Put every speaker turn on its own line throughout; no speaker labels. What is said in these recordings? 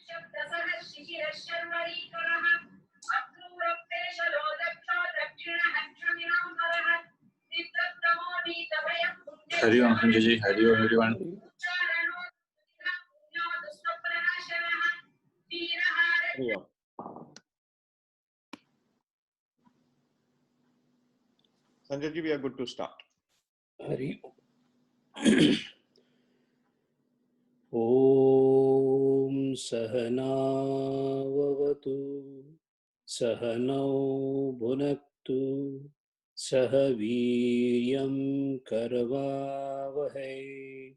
Hari Om Sanjay ji, Hari Om everyone.
Yeah. Sanjay ji, we are good to start.
Hari Om Sahanavavatu Sahanau Bhunaktu Sahaviryam Karvavahai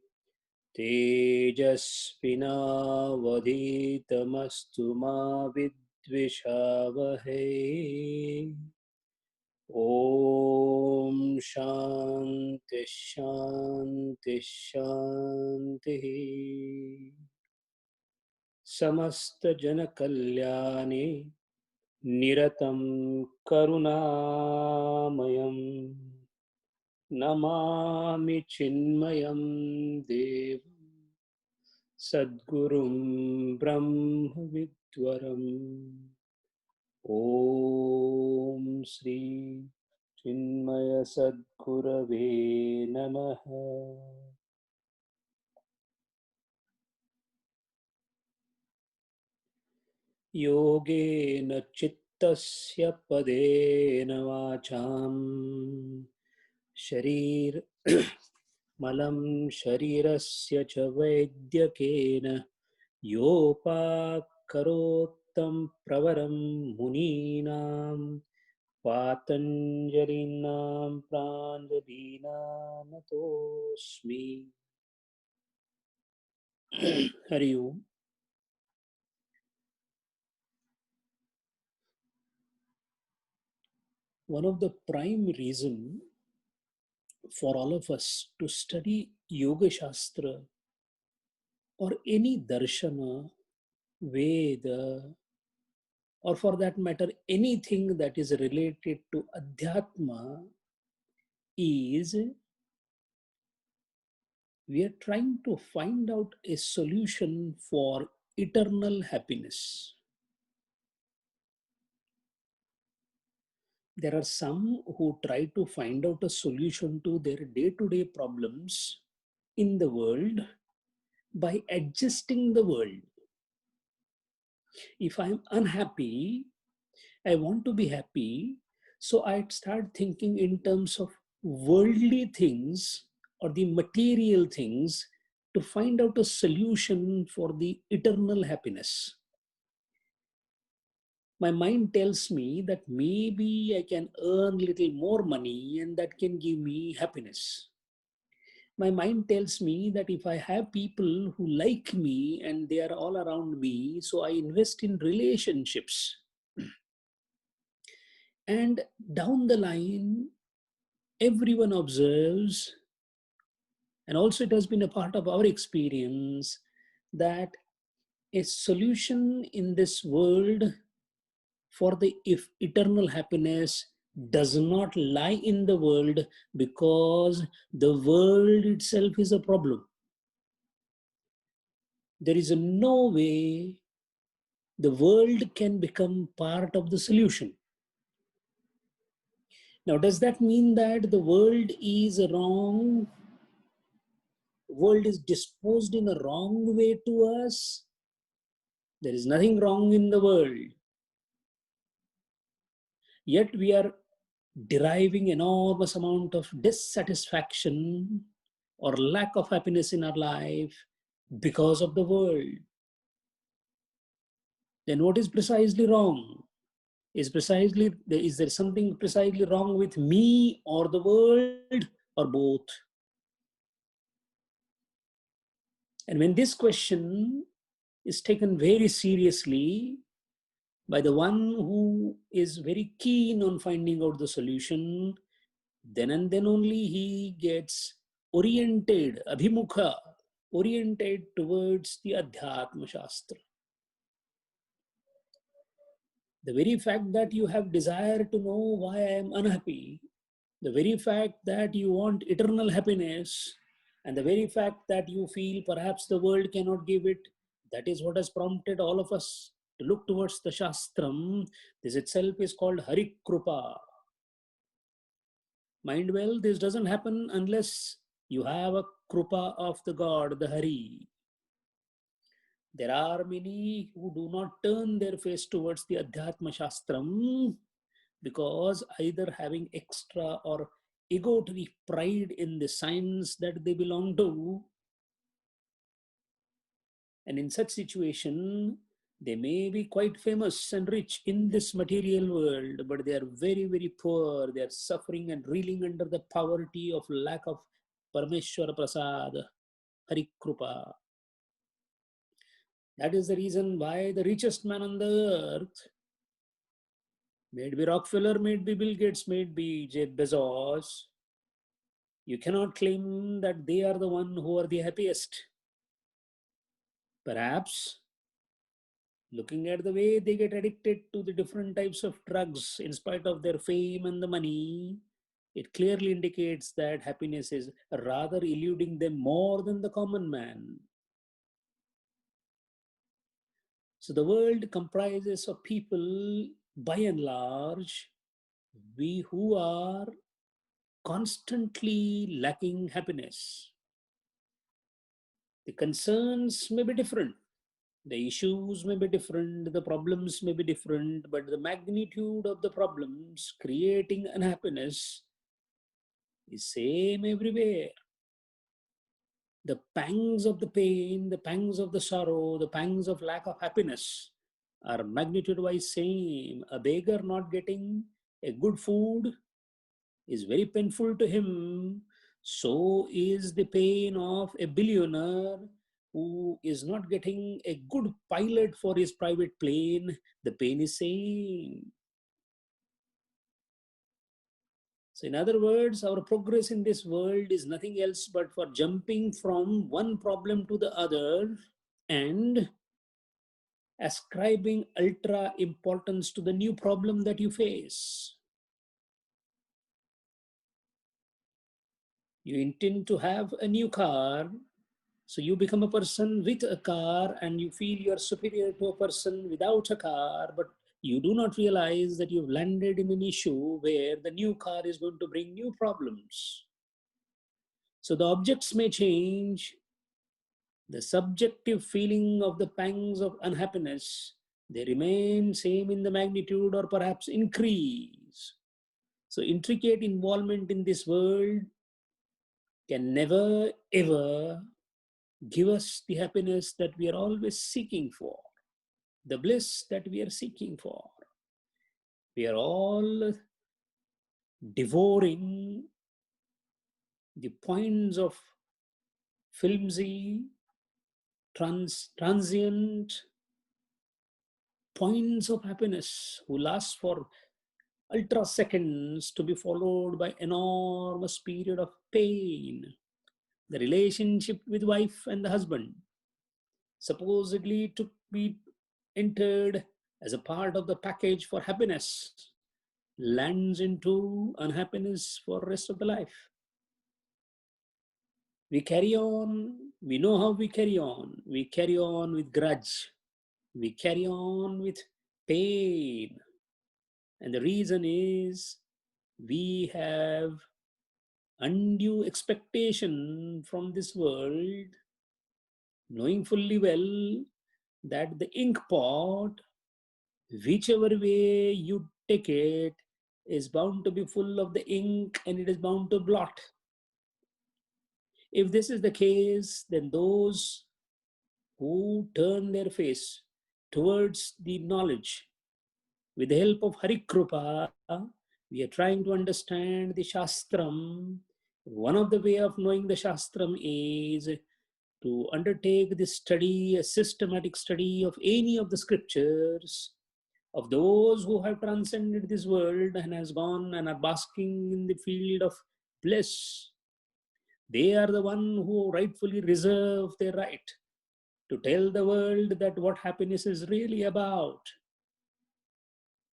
Tejaspinavadhitamastu ma vidvishavahai. Om Shanti Shanti Shanti. Samasta Jana Kalyani Niratam Karunamayam Namami Chinmayam Devam Sadgurum Brahma Vidwaram. Om Sri Chinmaya Sadgurave Namaha. Yogena Chittasya Padena Vacham Sharir Malam Sharirasya Cha Vaidyakena Yopakarottam Pravaram Muninam Patanjalinam Pranjalinam Natosmi. Hari Om. One of the prime reasons for all of us to study Yoga Shastra or any Darshana, Veda, or for that matter anything that is related to Adhyatma is we are trying to find out a solution for eternal happiness. There are some who try to find out a solution to their day-to-day problems in the world by adjusting the world. If I'm unhappy, I want to be happy, so I'd start thinking in terms of worldly things or the material things to find out a solution for the eternal happiness. My mind tells me that maybe I can earn little more money and that can give me happiness. My mind tells me that if I have people who like me and they are all around me, so I invest in relationships. And down the line, everyone observes, and also it has been a part of our experience, that a solution in this world for the eternal happiness does not lie in the world, because the world itself is a problem. There is no way the world can become part of the solution. Now, does that mean that the world is wrong? World is disposed in a wrong way to us? There is nothing wrong in the world. Yet we are deriving enormous amount of dissatisfaction or lack of happiness in our life because of the world. Then what is precisely wrong? Is there something precisely wrong with me or the world, or both? And when this question is taken very seriously by the one who is very keen on finding out the solution, then and then only he gets oriented, abhimukha, oriented towards the Adhyatma Shastra. The very fact that you have desire to know why I am unhappy, the very fact that you want eternal happiness, and the very fact that you feel perhaps the world cannot give it, That is what has prompted all of us to look towards the Shastram. This itself is called Harikrupa. Mind well, this doesn't happen unless you have a Krupa of the God, the Hari. There are many who do not turn their face towards the Adhyatma Shastram because either having extra or egoteric pride in the science that they belong to, and in such situation, they may be quite famous and rich in this material world, but they are very, very poor. They are suffering and reeling under the poverty of lack of Parameshwara Prasad, Harikrupa. That is the reason why the richest man on the earth, may it be Rockefeller, may it be Bill Gates, may it be Jeff Bezos, you cannot claim that they are the one who are the happiest. Perhaps, looking at the way they get addicted to the different types of drugs in spite of their fame and the money, it clearly indicates that happiness is rather eluding them more than the common man. So the world comprises of people, by and large, we who are constantly lacking happiness. The concerns may be different. The issues may be different, the problems may be different, but the magnitude of the problems creating unhappiness is same everywhere. The pangs of the pain, the pangs of the sorrow, the pangs of lack of happiness are magnitude-wise same. A beggar not getting a good food is very painful to him. So is the pain of a billionaire who is not getting a good pilot for his private plane. The pain is same. So in other words, our progress in this world is nothing else but for jumping from one problem to the other and ascribing ultra importance to the new problem that you face. You intend to have a new car, so you become a person with a car and you feel you're superior to a person without a car, but you do not realize that you've landed in an issue where the new car is going to bring new problems. So the objects may change, the subjective feeling of the pangs of unhappiness, they remain same in the magnitude or perhaps increase. So intricate involvement in this world can never ever give us the happiness that we are always seeking for, the bliss that we are seeking for. We are all devouring the points of flimsy, transient points of happiness who last for ultra seconds to be followed by enormous period of pain. The relationship with wife and the husband, supposedly to be entered as a part of the package for happiness, lands into unhappiness for the rest of the life. We carry on, we know how we carry on. We carry on with grudge. We carry on with pain. And the reason is we have undue expectation from this world, knowing fully well that the ink pot, whichever way you take it, is bound to be full of the ink and it is bound to blot. If this is the case, then those who turn their face towards the knowledge with the help of Harikrupa, we are trying to understand the Shastram. One of the way of knowing the Shastram is to undertake this study, a systematic study of any of the scriptures of those who have transcended this world and has gone and are basking in the field of bliss. They are the one who rightfully reserve their right to tell the world that what happiness is really about.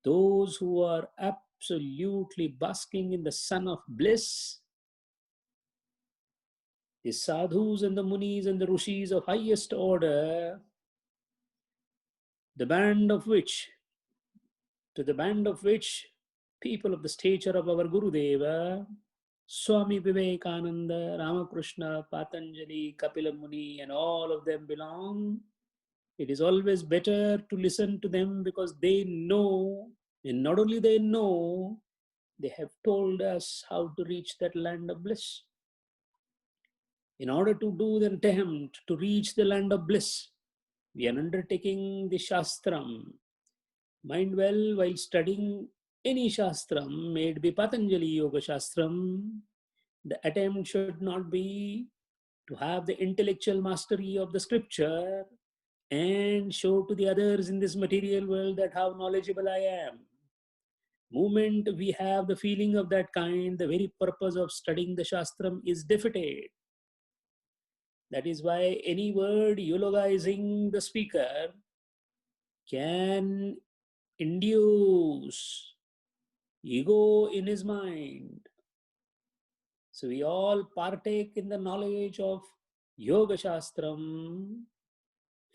Those who are absolutely basking in the sun of bliss, the sadhus and the munis and the rishis of highest order, the band of which, to the band of which people of the stature of our Gurudeva, Swami Vivekananda, Ramakrishna, Patanjali, Kapila Muni, and all of them belong. It is always better to listen to them because they know, and not only they know, they have told us how to reach that land of bliss. In order to do the attempt to reach the land of bliss, we are undertaking the Shastram. Mind well, while studying any Shastram, may it be Patanjali Yoga Shastram, the attempt should not be to have the intellectual mastery of the scripture and show to the others in this material world that how knowledgeable I am. Moment we have the feeling of that kind, the very purpose of studying the Shastram is defeated. That is why any word eulogizing the speaker can induce ego in his mind. So we all partake in the knowledge of Yoga Shastram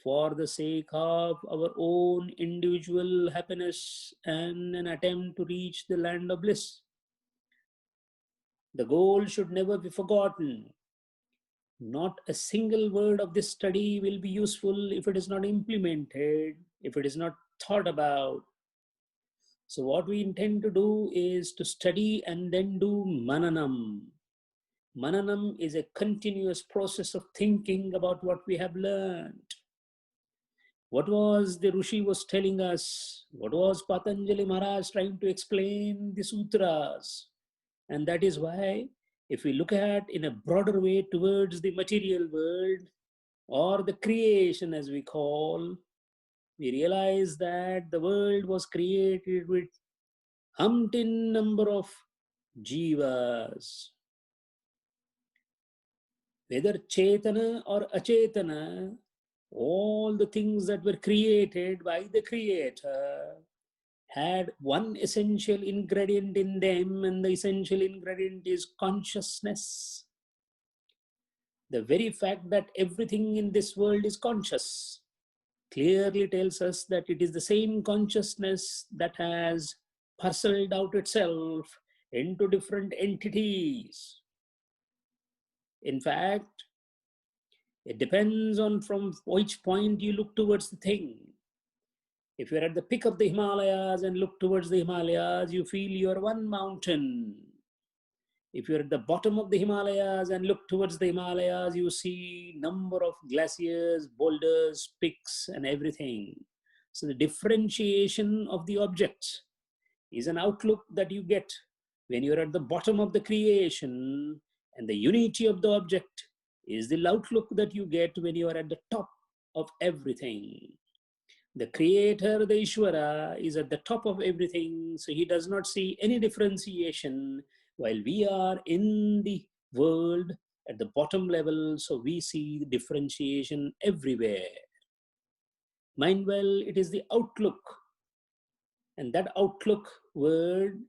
for the sake of our own individual happiness and an attempt to reach the land of bliss. The goal should never be forgotten. Not a single word of this study will be useful if it is not implemented, if it is not thought about. So what we intend to do is to study and then do mananam. Mananam is a continuous process of thinking about what we have learned. What was the Rishi was telling us? What was Patanjali Maharaj trying to explain the sutras? And that is why, if we look at in a broader way towards the material world or the creation as we call, we realize that the world was created with umpteen number of jivas. Whether Chetana or Achetana, all the things that were created by the Creator had one essential ingredient in them, and the essential ingredient is consciousness. The very fact that everything in this world is conscious clearly tells us that it is the same consciousness that has parceled out itself into different entities. In fact, it depends on from which point you look towards the thing. If you're at the peak of the Himalayas and look towards the Himalayas, you feel you're one mountain. If you're at the bottom of the Himalayas and look towards the Himalayas, you see number of glaciers, boulders, peaks, and everything. So the differentiation of the objects is an outlook that you get when you're at the bottom of the creation, and the unity of the object is the outlook that you get when you are at the top of everything. The Creator, the Ishvara, is at the top of everything, so he does not see any differentiation, while we are in the world at the bottom level, so we see the differentiation everywhere. Mind well, it is the outlook, and that outlook word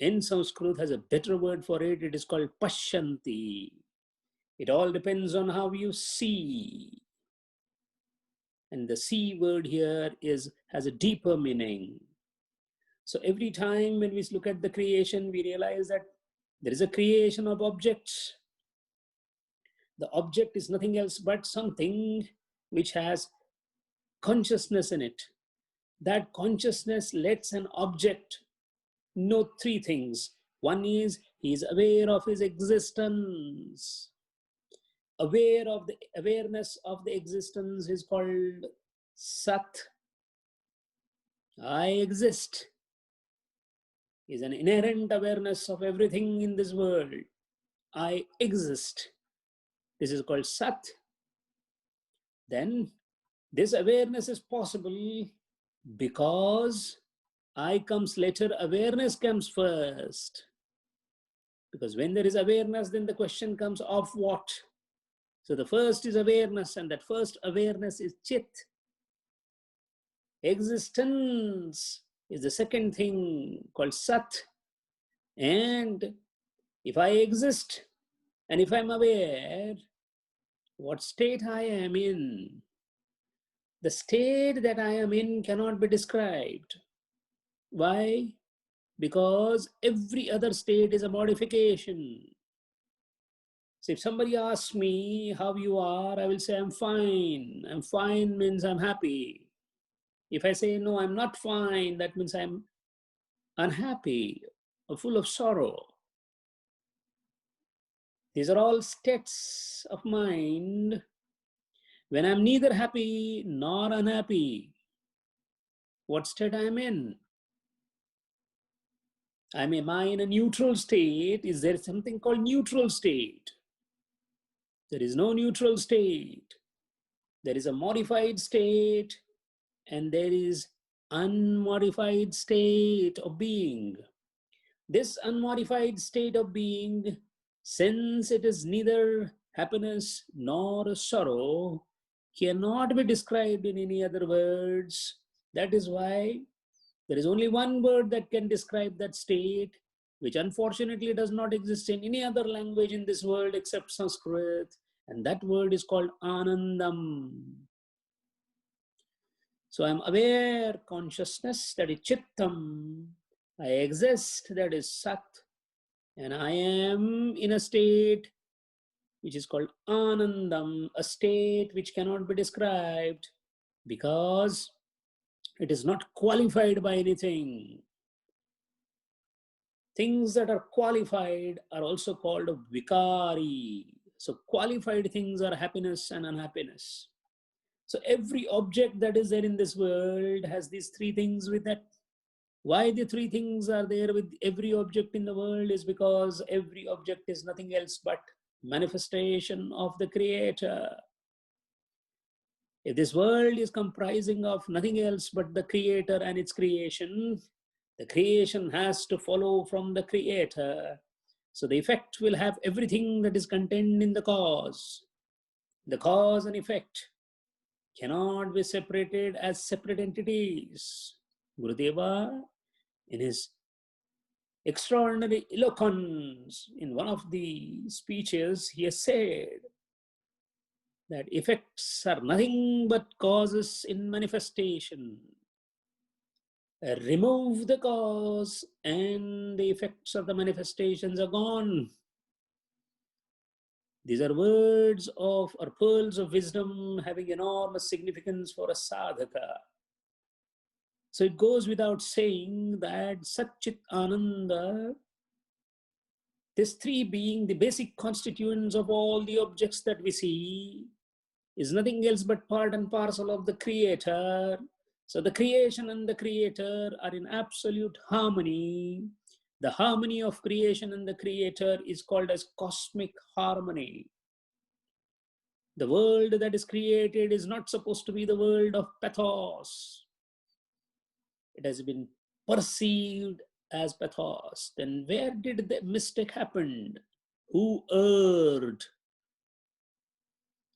in Sanskrit has a better word for it. It is called Pashyanti. It all depends on how you see. And the see word here has a deeper meaning. So every time when we look at the creation, we realize that there is a creation of objects. The object is nothing else but something which has consciousness in it. That consciousness lets an object know three things. One is he is aware of his existence. Aware of the awareness of the existence is called Sat. I exist is an inherent awareness of everything in this world. I exist. This is called Sat. Then this awareness is possible because I comes later, awareness comes first. Because when there is awareness, then the question comes of what? So the first is awareness, and that first awareness is Chit. Existence is the second thing called Sat. And if I exist and if I'm aware what state I am in, The state that I am in cannot be described. Why? Because every other state is a modification. So if somebody asks me how you are, I will say I'm fine. I'm fine means I'm happy. If I say no, I'm not fine, that means I'm unhappy or full of sorrow. These are all states of mind when I'm neither happy nor unhappy. What state I'm in? Am I in a neutral state? Is there something called neutral state? There is no neutral state. There is a modified state and there is unmodified state of being. This unmodified state of being, since it is neither happiness nor sorrow, cannot be described in any other words. That is why there is only one word that can describe that state, which unfortunately does not exist in any other language in this world except Sanskrit, and that word is called Anandam. So I'm aware consciousness, that is Chittam. I exist, that is Sat. And I am in a state which is called Anandam, a state which cannot be described because it is not qualified by anything. Things that are qualified are also called vikari. So qualified things are happiness and unhappiness. So every object that is there in this world has these three things with it. Why the three things are there with every object in the world is because every object is nothing else but manifestation of the Creator. If this world is comprising of nothing else but the Creator and its creation, the creation has to follow from the Creator. So the effect will have everything that is contained in the cause. The cause and effect cannot be separated as separate entities. Gurudeva, in his extraordinary eloquence, in one of the speeches, he has said that effects are nothing but causes in manifestation. Remove the cause and the effects of the manifestations are gone. These are words of or pearls of wisdom having enormous significance for a sadhaka. So it goes without saying that Satchit Ananda, this three being the basic constituents of all the objects that we see, is nothing else but part and parcel of the Creator. So the creation and the Creator are in absolute harmony. The harmony of creation and the Creator is called as cosmic harmony. The world that is created is not supposed to be the world of pathos. It has been perceived as pathos. Then where did the mistake happen? Who erred?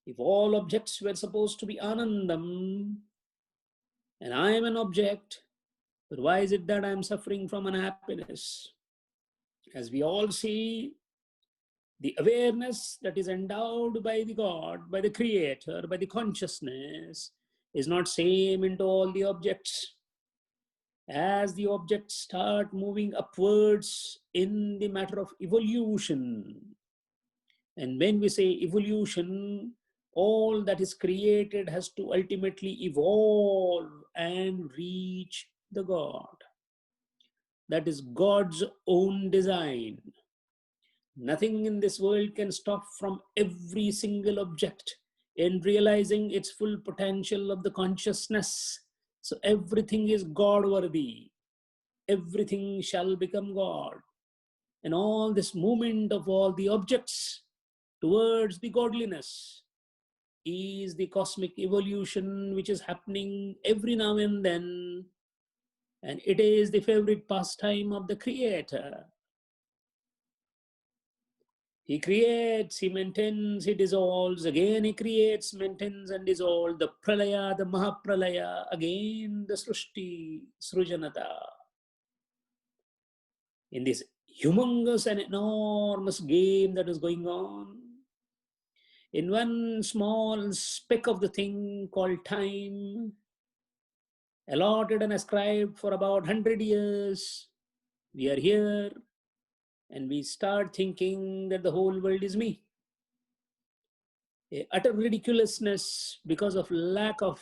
If all objects were supposed to be Anandam, and I am an object, but why is it that I am suffering from unhappiness? As we all see, the awareness that is endowed by the God, by the Creator, by the consciousness, is not same into all the objects. As the objects start moving upwards in the matter of evolution, and when we say evolution, all that is created has to ultimately evolve and reach the God. That is God's own design. Nothing in this world can stop from every single object in realizing its full potential of the consciousness. So everything is God-worthy. Everything shall become God. And all this movement of all the objects towards the godliness is the cosmic evolution which is happening every now and then. And it is the favorite pastime of the Creator. He creates, he maintains, he dissolves, again he creates, maintains and dissolves. The pralaya, the mahapralaya, again the srushti, srujanata. In this humongous and enormous game that is going on, in one small speck of the thing called time, allotted and ascribed for about 100 years. We are here and we start thinking that the whole world is me. A utter ridiculousness because of lack of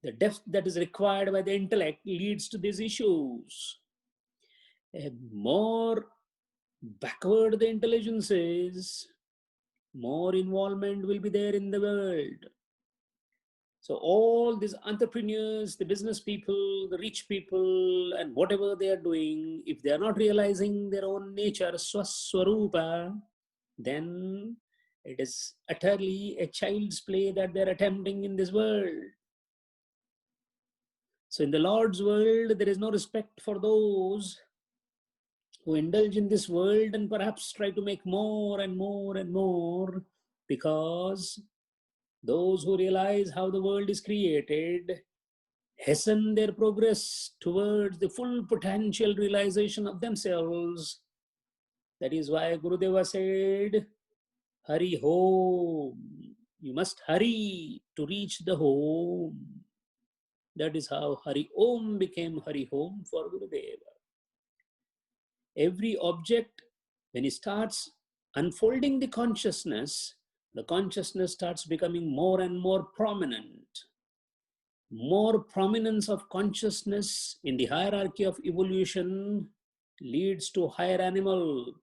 the depth that is required by the intellect leads to these issues. A more backward the intelligence is, more involvement will be there in the world. So all these entrepreneurs, the business people, the rich people, and whatever they are doing, if they are not realizing their own nature, swaswarupa, then it is utterly a child's play that they're attempting in this world. So in the Lord's world, there is no respect for those who indulge in this world and perhaps try to make more and more and more, because those who realize how the world is created hasten their progress towards the full potential realization of themselves. That is why Gurudeva said, Hari home. You must hurry to reach the home. That is how Hari Om became Hari Home for Gurudeva. Every object, when it starts unfolding the consciousness starts becoming more and more prominent. More prominence of consciousness in the hierarchy of evolution leads to higher animal.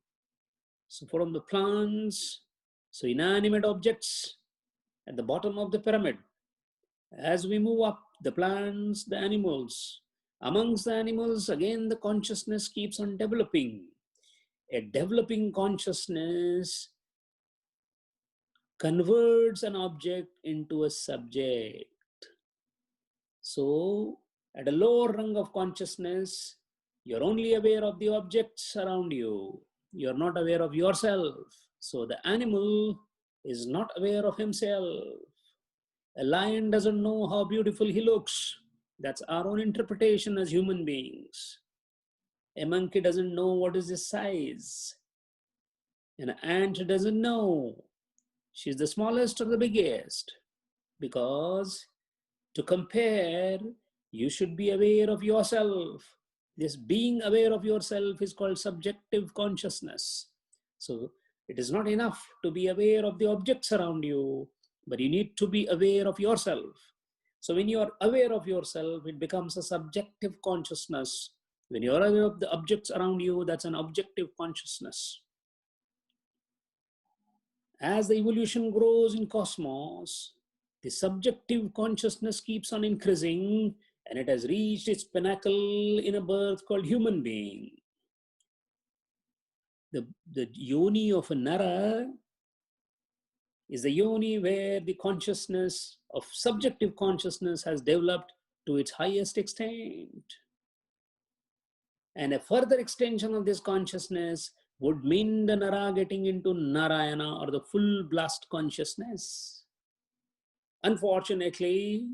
So from the plants, so inanimate objects at the bottom of the pyramid. As we move up, the plants, the animals. Amongst the animals, again, the consciousness keeps on developing. A developing consciousness converts an object into a subject. So, at a lower rung of consciousness, you're only aware of the objects around you. You're not aware of yourself. So, the animal is not aware of himself. A lion doesn't know how beautiful he looks. That's our own interpretation as human beings. A monkey doesn't know what is his size. An ant doesn't know. She's the smallest or the biggest. Because to compare, you should be aware of yourself. This being aware of yourself is called subjective consciousness. So it is not enough to be aware of the objects around you, but you need to be aware of yourself. So when you are aware of yourself, it becomes a subjective consciousness. When you are aware of the objects around you, that's an objective consciousness. As the evolution grows in cosmos, the subjective consciousness keeps on increasing, and it has reached its pinnacle in a birth called human being. The yoni of a Nara is the yoni where the consciousness of subjective consciousness has developed to its highest extent. And a further extension of this consciousness would mean the Nara getting into Narayana, or the full blast consciousness. Unfortunately,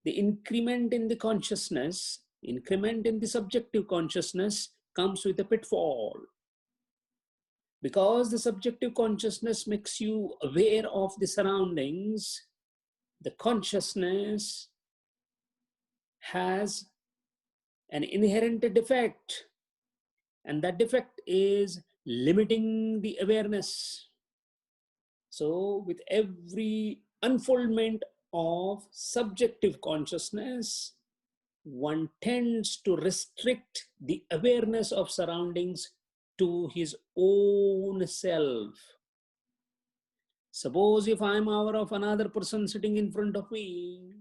the increment in the consciousness, increment in the subjective consciousness comes with a pitfall. Because the subjective consciousness makes you aware of the surroundings, the consciousness has an inherent defect, and that defect is limiting the awareness. So with every unfoldment of subjective consciousness, one tends to restrict the awareness of surroundings to his own self. Suppose if I'm aware of another person sitting in front of me,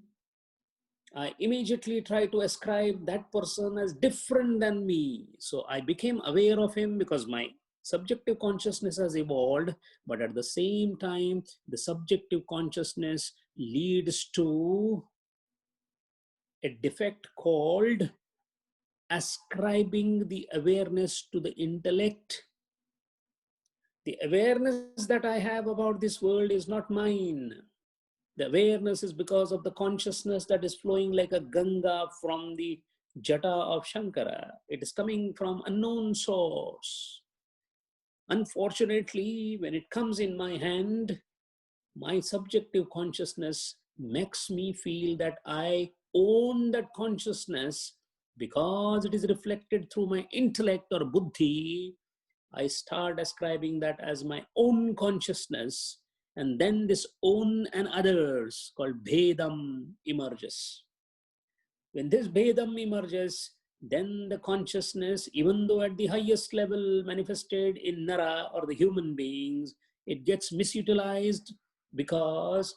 I immediately try to ascribe that person as different than me. So I became aware of him because my subjective consciousness has evolved, but at the same time, the subjective consciousness leads to a defect called ascribing the awareness to the intellect. The awareness that I have about this world is not mine. The awareness is because of the consciousness that is flowing like a Ganga from the Jata of Shankara. It is coming from unknown source. Unfortunately, when it comes in my hand, my subjective consciousness makes me feel that I own that consciousness because it is reflected through my intellect or buddhi. I start ascribing that as my own consciousness, and then this own and others called Bhedam emerges. When this Bhedam emerges, then the consciousness, even though at the highest level manifested in Nara or the human beings, it gets misutilized because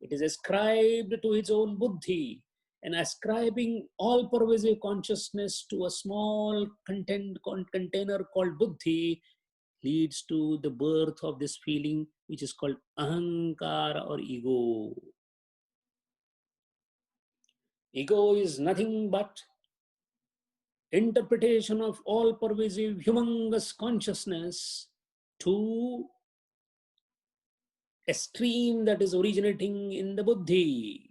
it is ascribed to its own buddhi. And ascribing all pervasive consciousness to a small container called buddhi leads to the birth of this feeling which is called ahankara or ego. Ego is nothing but interpretation of all pervasive humongous consciousness to a stream that is originating in the buddhi.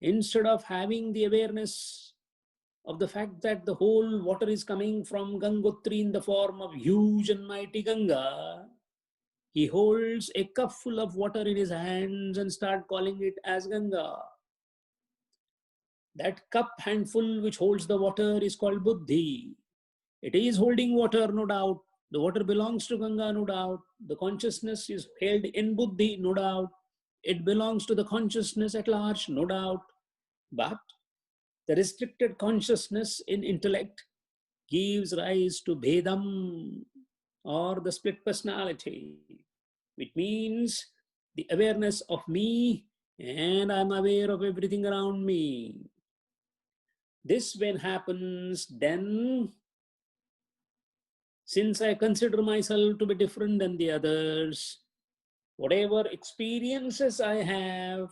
Instead of having the awareness of the fact that the whole water is coming from Gangotri in the form of huge and mighty Ganga, he holds a cup full of water in his hands and start calling it as Ganga. That cup handful which holds the water is called buddhi. It is holding water, no doubt. The water belongs to Ganga, no doubt. The consciousness is held in buddhi, no doubt. It belongs to the consciousness at large, no doubt. But the restricted consciousness in intellect gives rise to Bhedam or the split personality, which means the awareness of me and I'm aware of everything around me. This when happens, then since I consider myself to be different than the others, whatever experiences I have,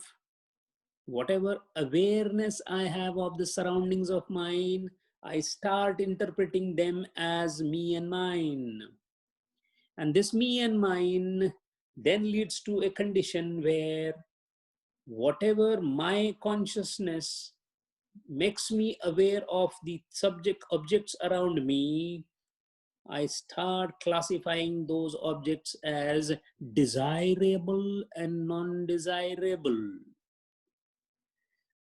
whatever awareness I have of the surroundings of mine, I start interpreting them as me and mine. And this me and mine then leads to a condition where whatever my consciousness makes me aware of the objects around me, I start classifying those objects as desirable and non-desirable.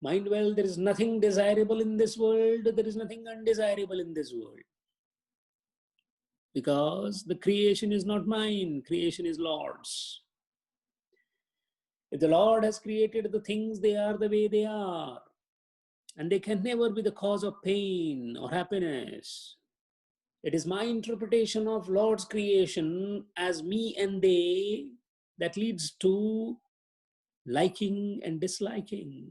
Mind well, there is nothing desirable in this world, there is nothing undesirable in this world. Because the creation is not mine, creation is Lord's. If the Lord has created the things, they are the way they are. And they can never be the cause of pain or happiness. It is my interpretation of Lord's creation as me and they that leads to liking and disliking.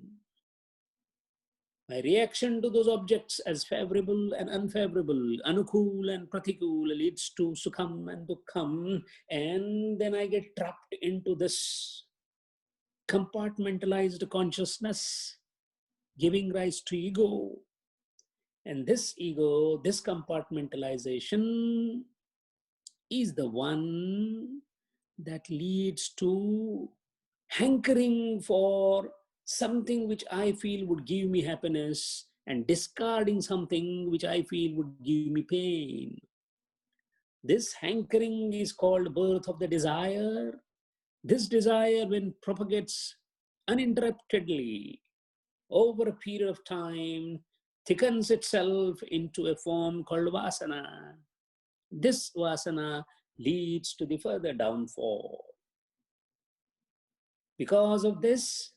My reaction to those objects as favorable and unfavorable, anukul and pratikul, leads to sukham and dukkham, and then I get trapped into this compartmentalized consciousness, giving rise to ego. And this ego, this compartmentalization is the one that leads to hankering for something which I feel would give me happiness and discarding something which I feel would give me pain. This hankering is called birth of the desire. This desire, when propagates uninterruptedly over a period of time, thickens itself into a form called vasana. This vasana leads to the further downfall. Because of this,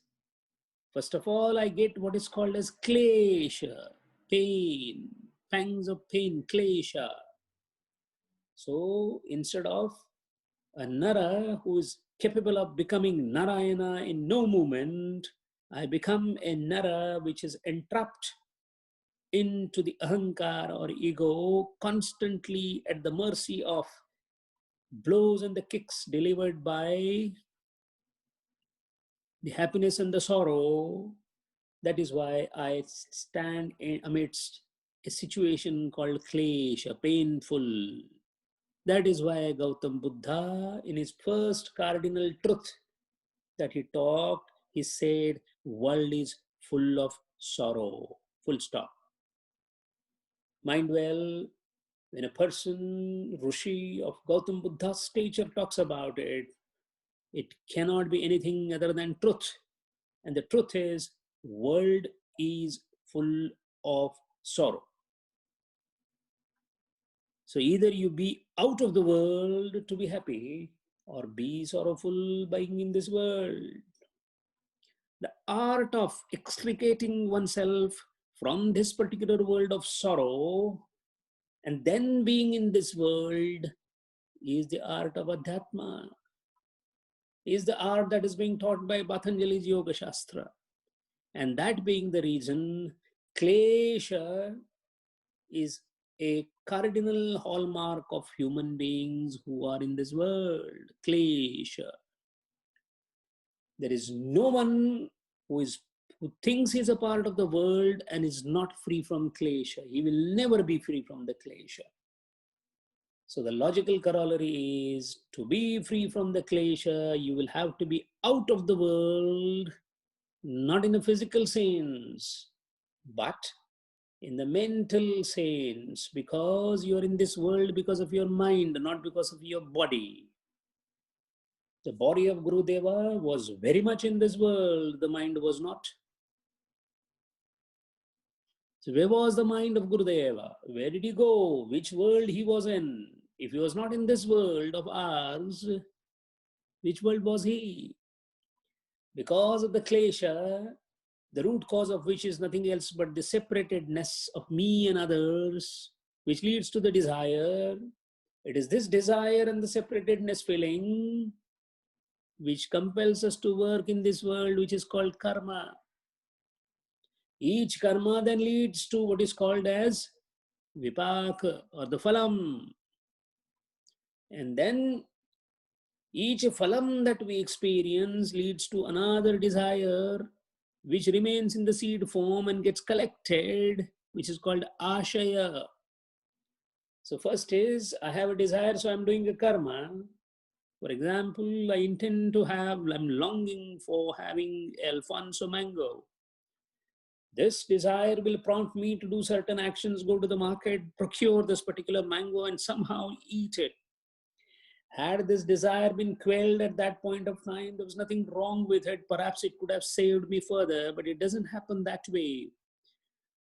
first of all, I get what is called as klesha, pain, pangs of pain, klesha. So instead of a Nara who is capable of becoming Narayana in no moment, I become a Nara which is entrapped into the ahankara or ego, constantly at the mercy of blows and the kicks delivered by the happiness and the sorrow. That is why I stand amidst a situation called klesha, painful. That is why Gautam Buddha, in his first cardinal truth that he talked, he said, world is full of sorrow, full stop. Mind well, When a person, Rishi of Gautam Buddha's stature talks about it, it cannot be anything other than truth. And the truth is, world is full of sorrow. So either you be out of the world to be happy, or be sorrowful by being in this world. The art of extricating oneself from this particular world of sorrow and then being in this world is the art of Adhyatma, is the art that is being taught by Patanjali's Yoga Shastra. And that being the reason, Klesha is a cardinal hallmark of human beings who are in this world. Klesha. There is no one who thinks he's a part of the world and is not free from Klesha. He will never be free from the Klesha. So the logical corollary is, to be free from the Klesha, you will have to be out of the world, not in a physical sense, but in the mental sense, because you are in this world because of your mind, not because of your body. The body of Gurudeva was very much in this world, the mind was not. So where was the mind of Gurudeva? Where did he go? Which world he was in? If he was not in this world of ours, which world was he? Because of the klesha, the root cause of which is nothing else but the separatedness of me and others, which leads to the desire. It is this desire and the separatedness feeling which compels us to work in this world, which is called karma. Each karma then leads to what is called as vipaka or the phalam. And then each phalam that we experience leads to another desire which remains in the seed form and gets collected, which is called ashaya. So first is, I have a desire, so I'm doing a karma. For example, I'm longing for having Alfonso mango. This desire will prompt me to do certain actions, go to the market, procure this particular mango and somehow eat it. Had this desire been quelled at that point of time, there was nothing wrong with it. Perhaps it could have saved me further, but it doesn't happen that way.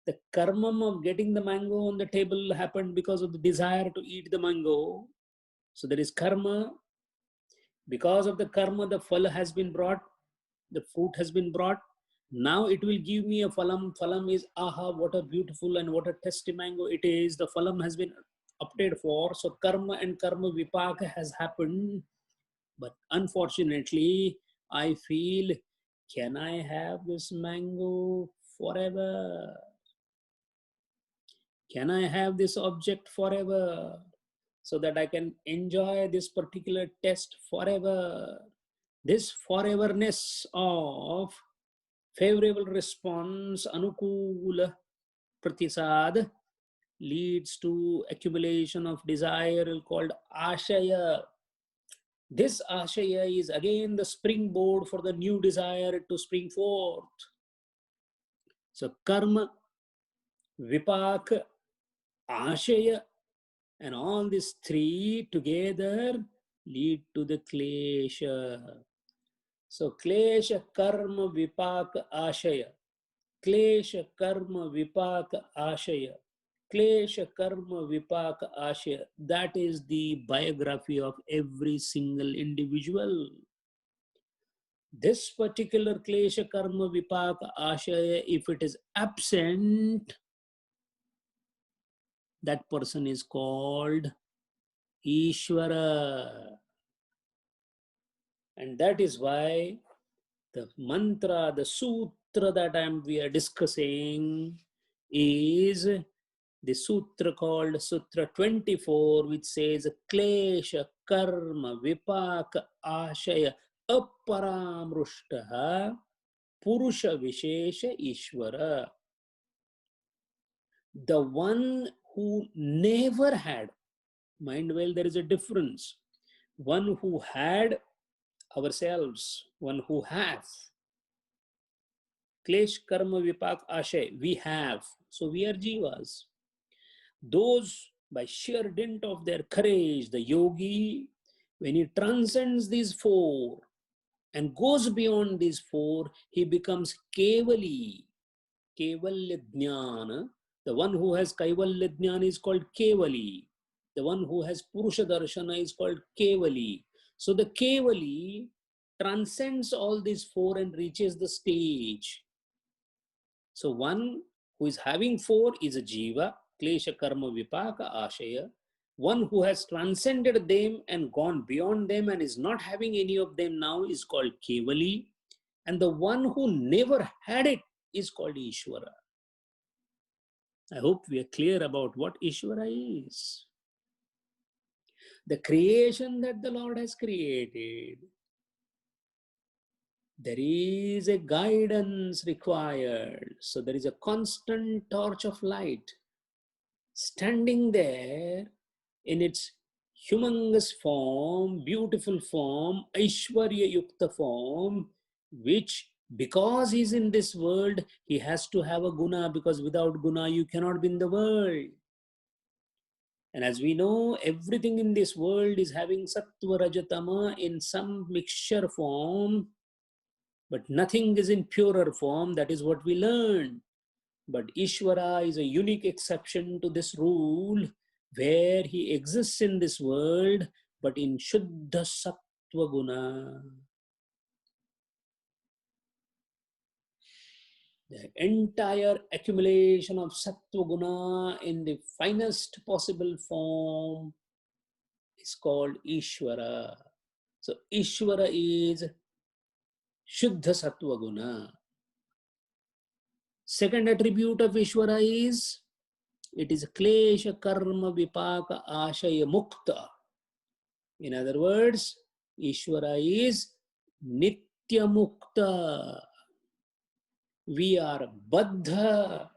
The karma of getting the mango on the table happened because of the desire to eat the mango. So there is karma. Because of the karma, the phala has been brought, the fruit has been brought. Now it will give me a phalam. Phalam is, aha, what a beautiful and what a tasty mango it is. The phalam has been opted for. So karma and karma vipaka has happened. But unfortunately, I feel, can I have this mango forever? Can I have this object forever? So that I can enjoy this particular taste forever. This foreverness of favorable response, anukula pratisad, leads to accumulation of desire called ashaya. This ashaya is again the springboard for the new desire to spring forth. So karma, vipak, ashaya, and all these three together lead to the klesha. So klesha, karma, vipaka, ashaya. Klesha, karma, vipaka, ashaya. Klesha, karma, vipaka, ashaya. That is the biography of every single individual. This particular klesha, karma, vipaka, ashaya, if it is absent, that person is called Ishvara. And that is why the mantra, the sutra that we are discussing is the sutra called Sutra 24, which says Klesha Karma Vipaka Ashaya Aparamrushtaha Purusha Vishesha Ishvara. The one who never had, mind well, there is a difference. One who had ourselves, one who has. Klesh, karma, vipak, ashay, we have. So we are jivas. Those by sheer dint of their courage, the yogi, when he transcends these four and goes beyond these four, he becomes Kevali, Kevalya Jnana. The one who has Kaivalya Jnana is called Kevali. The one who has Purusha Darshana is called Kevali. So the Kevali transcends all these four and reaches the stage. So one who is having four is a Jiva, Klesha Karma Vipaka Ashaya. One who has transcended them and gone beyond them and is not having any of them now is called Kevali. And the one who never had it is called Ishvara. I hope we are clear about what Ishvara is. The creation that the Lord has created, there is a guidance required. So there is a constant torch of light standing there in its humongous form, beautiful form, Aishwarya Yukta form, which because he's in this world, he has to have a guna, because without guna you cannot be in the world. And as we know, everything in this world is having sattva rajatama in some mixture form, but nothing is in purer form. That is what we learned. But Ishvara is a unique exception to this rule, where he exists in this world, but in Shuddha Sattva Guna. The entire accumulation of Sattva Guna in the finest possible form is called Ishvara. So Ishvara is Shuddha Sattva Guna. Second attribute of Ishvara is, it is Klesha Karma Vipaka Ashaya Mukta. In other words, Ishvara is Nitya Mukta. We are Baddha.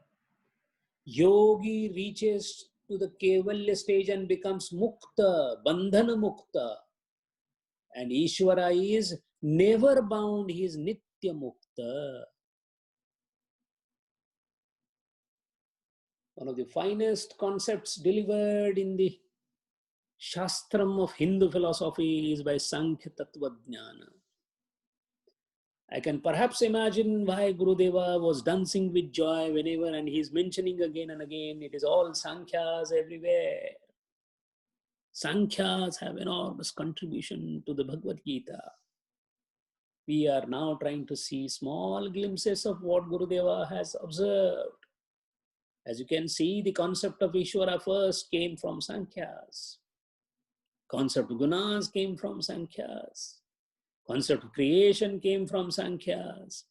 Yogi reaches to the Kevalya stage and becomes Mukta, Bandhana Mukta. And Ishvara is never bound, he is Nitya Mukta. One of the finest concepts delivered in the Shastram of Hindu philosophy is by Sankhya Tattvajnana. I can perhaps imagine why Gurudeva was dancing with joy whenever, and he's mentioning again and again, it is all Sankhyas everywhere. Sankhyas have enormous contribution to the Bhagavad Gita. We are now trying to see small glimpses of what Gurudeva has observed. As you can see, the concept of Ishvara first came from Sankhyas. Concept of Gunas came from Sankhyas. Concept of creation came from Sankhyas.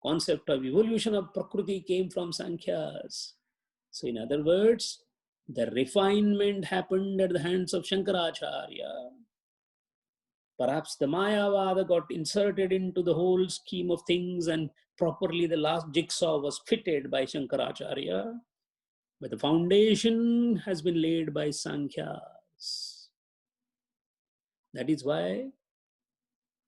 Concept of evolution of Prakriti came from Sankhyas. So in other words, the refinement happened at the hands of Shankaracharya. Perhaps the Mayavada got inserted into the whole scheme of things and properly the last jigsaw was fitted by Shankaracharya. But the foundation has been laid by Sankhya's. That is why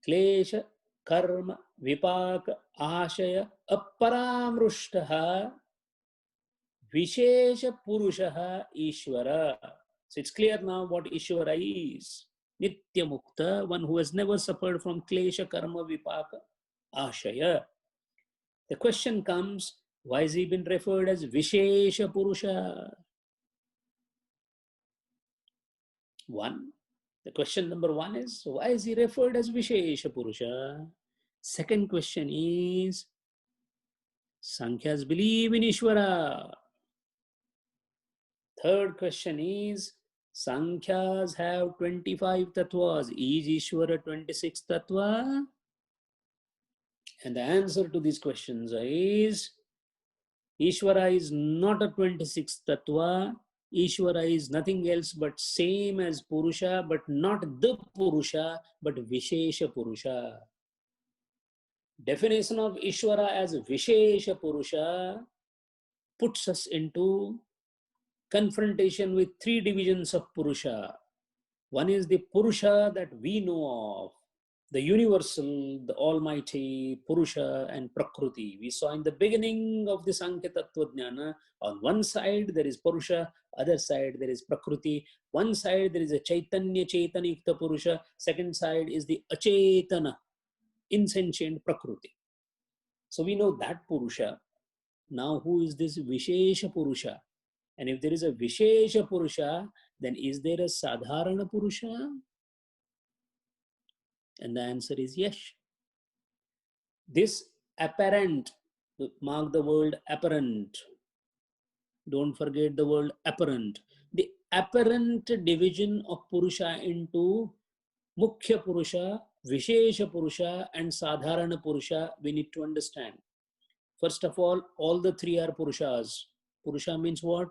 Klesha, Karma, Vipaka, Ashaya, Aparamrushtaha, Vishesha Purushaha, Ishvara. So it's clear now what Ishvara is. Nitya Mukta, one who has never suffered from Klesha, Karma, Vipaka, Ashaya. The question comes, why has he been referred as Vishesha Purusha? The question number one is, why is he referred as Vishesha Purusha? Second question is, Sankhyas believe in Ishvara. Third question is, Sankhyas have 25 tattvas. Is Ishvara 26 tattva? And the answer to these questions is, Ishvara is not a 26th tattva. Ishvara is nothing else but same as Purusha, but not the Purusha, but Vishesha Purusha. Definition of Ishvara as Vishesha Purusha puts us into confrontation with three divisions of Purusha. One is the Purusha that we know of, the universal, the almighty, Purusha and Prakriti. We saw in the beginning of the Sankhya Tattva Jnana, on one side there is Purusha, other side there is Prakriti. One side there is a Chaitanya, Chaitanayukta Purusha, second side is the Achetana, insentient Prakriti. So we know that Purusha. Now who is this Vishesha Purusha? And if there is a Vishesha Purusha, then is there a Sadharana Purusha? And the answer is yes. This apparent, mark the word apparent. Don't forget the word apparent. The apparent division of Purusha into Mukhya Purusha, Vishesha Purusha and Sadharana Purusha, we need to understand. First of all the three are Purushas. Purusha means what?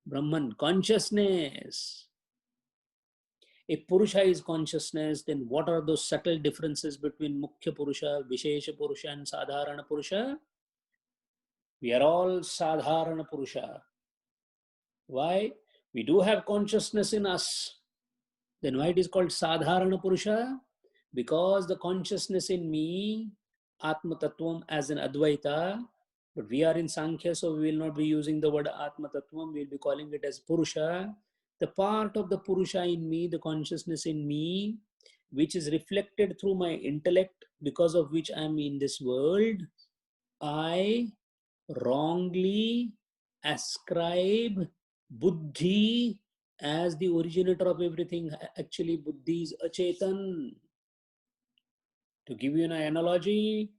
Brahman, consciousness. If Purusha is consciousness, then what are those subtle differences between Mukhya Purusha, Vishesha Purusha and Sadharana Purusha? We are all Sadharana Purusha. Why? We do have consciousness in us. Then why it is called Sadharana Purusha? Because the consciousness in me, Atma Tattvam as an Advaita, but we are in Sankhya, so we will not be using the word Atma Tattvam, we will be calling it as Purusha. The part of the Purusha in me, the consciousness in me, which is reflected through my intellect, because of which I am in this world, I wrongly ascribe Buddhi as the originator of everything. Actually, Buddhi is Achetan. To give you an analogy,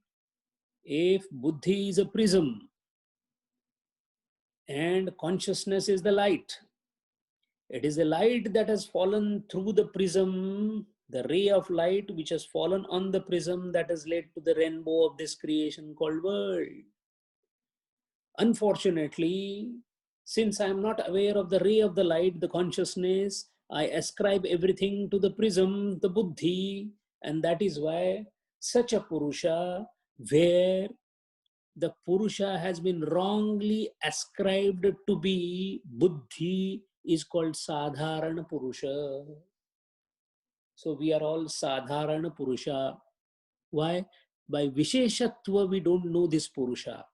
if Buddhi is a prism and consciousness is the light, it is the light that has fallen through the prism, the ray of light which has fallen on the prism that has led to the rainbow of this creation called world. Unfortunately, since I am not aware of the ray of the light, the consciousness, I ascribe everything to the prism, the Buddhi, and that is why such a Purusha, where the Purusha has been wrongly ascribed to be Buddhi, is called Sadharana Purusha. So we are all Sadharana Purusha. Why? By Visheshatva we don't know this Purusha.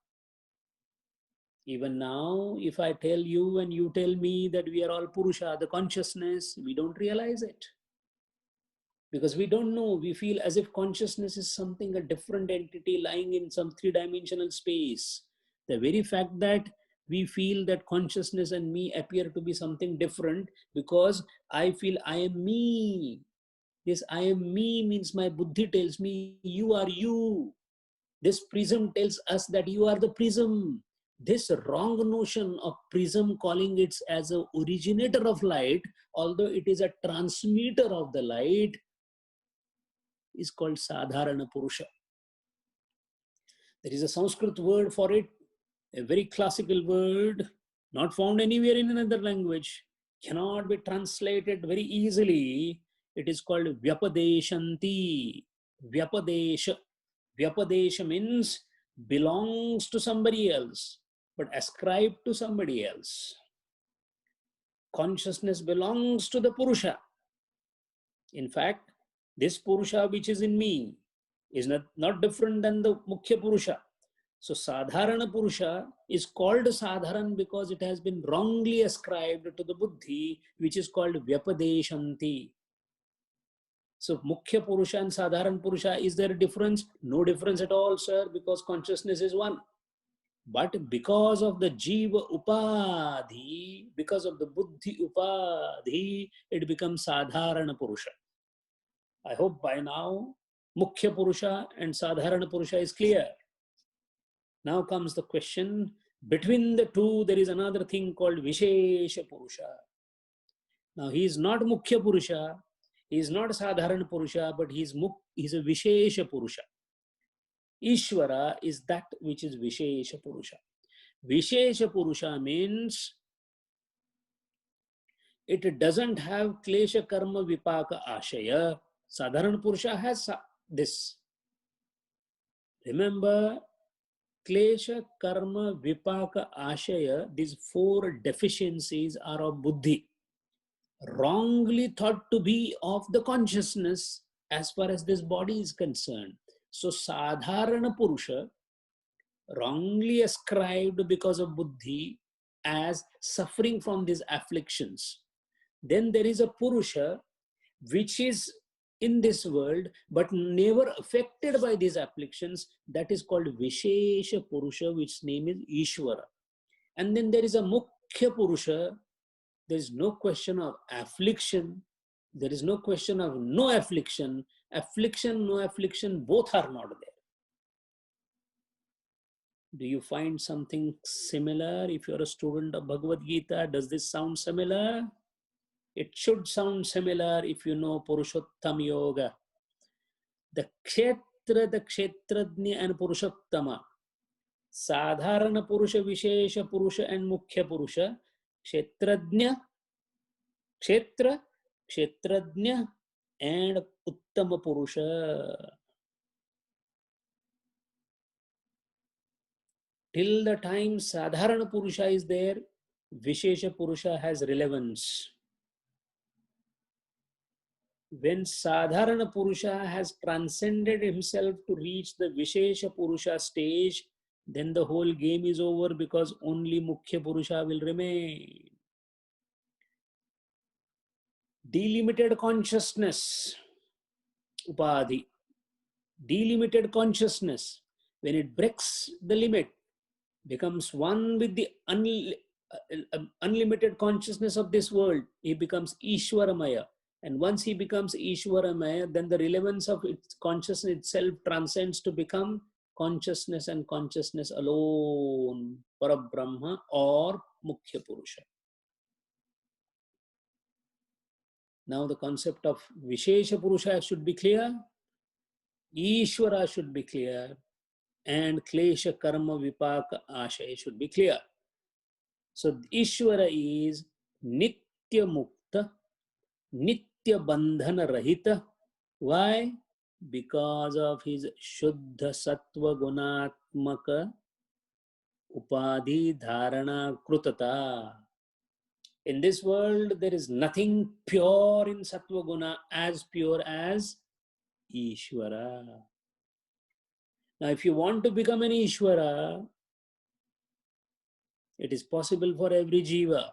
Even now, if I tell you and you tell me that we are all Purusha, the consciousness, we don't realize it. Because we don't know, we feel as if consciousness is something, a different entity lying in some three-dimensional space. The very fact that we feel that consciousness and me appear to be something different because I feel I am me. This I am me means my Buddhi tells me you are you. This prism tells us that you are the prism. This wrong notion of prism calling it as an originator of light, although it is a transmitter of the light, is called Sadharana Purusha. There is a Sanskrit word for it, a very classical word, not found anywhere in another language, cannot be translated very easily. It is called Vyapadeshanti. Vyapadesha. Vyapadesha means belongs to somebody else, but ascribed to somebody else. Consciousness belongs to the Purusha. In fact, this Purusha which is in me is not different than the Mukhya Purusha. So Sadharana Purusha is called Sadharan because it has been wrongly ascribed to the Buddhi, which is called Vyapadeshanti. So Mukhya Purusha and Sadharan Purusha, is there a difference? No difference at all, sir, because consciousness is one. But because of the Jiva Upadhi, because of the Buddhi Upadhi, it becomes Sadharana Purusha. I hope by now Mukhya Purusha and Sadharana Purusha is clear. Now comes the question, between the two there is another thing called Vishesha Purusha. Now he is not Mukhya Purusha, he is not Sadharana Purusha, but he is a Vishesha Purusha. Ishvara is that which is Vishesha Purusha. Vishesha Purusha means it doesn't have Klesha Karma Vipaka Ashaya. Sadharana Purusha has this. Remember, Klesha Karma Vipaka Ashaya, these four deficiencies are of Buddhi, wrongly thought to be of the consciousness, as far as this body is concerned. So Sadharana Purusha, wrongly ascribed because of buddhi as suffering from these afflictions. Then there is a Purusha which is in this world but never affected by these afflictions. That is called Vishesha Purusha, which name is Ishvara. And then there is a Mukhya Purusha. There is no question of affliction. There is no question of no affliction. Affliction, no affliction, both are not there. Do you find something similar? If you're a student of Bhagavad Gita, does this sound similar? It should sound similar if you know Purushottam Yoga. The Kshetra, the Kshetrajna and Purushottama. Sadharana Purusha, Vishesha Purusha and Mukhya Purusha. Kshetrajna, Kshetra, Kshetrajna and Uttama Purusha. Till the time Sadharana Purusha is there, Vishesha Purusha has relevance. When Sadharana Purusha has transcended himself to reach the Vishesha Purusha stage, then the whole game is over, because only Mukhya Purusha will remain. Delimited consciousness, Upadhi. Delimited consciousness, when it breaks the limit, becomes one with the unlimited consciousness of this world, he becomes Ishwaramaya. And once he becomes Ishwaramaya, then the relevance of its consciousness itself transcends to become consciousness and consciousness alone, Parabrahma or Mukhya Purusha. Now the concept of Vishesha Purusha should be clear, Ishvara should be clear, and Klesha Karma Vipaka Ashaya should be clear. So Ishvara is Nitya Mukta, Nitya Bandhana Rahita. Why? Because of his Shuddha Sattva Gunatmaka Upadhi Dharana Krutata. In this world, there is nothing pure in Sattva Guna as pure as Ishvara. Now, if you want to become an Ishvara, it is possible for every jiva.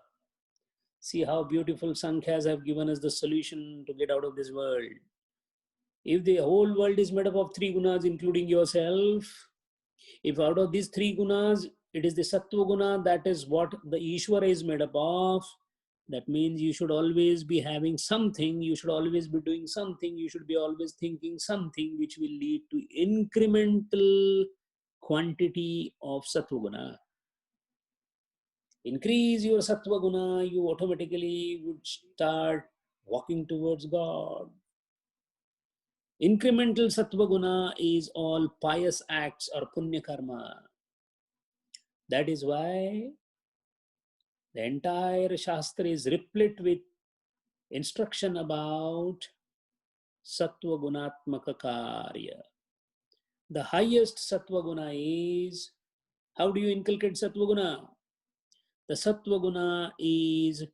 See how beautiful Sankhyas have given us the solution to get out of this world. If the whole world is made up of 3 gunas, including yourself, if out of these 3 gunas, it is the Sattva Guna, that is what the Ishvara is made up of, that means you should always be having something, you should always be doing something, you should be always thinking something which will lead to incremental quantity of Sattva Guna. Increase your Sattva Guna, you automatically would start walking towards God. Incremental Sattva Guna is all pious acts or Punya Karma. That is why the entire Shastra is replete with instruction about Sattva Gunatmaka Karya. The highest Sattva Guna is, how do you inculcate Sattva Guna? The Sattva Guna is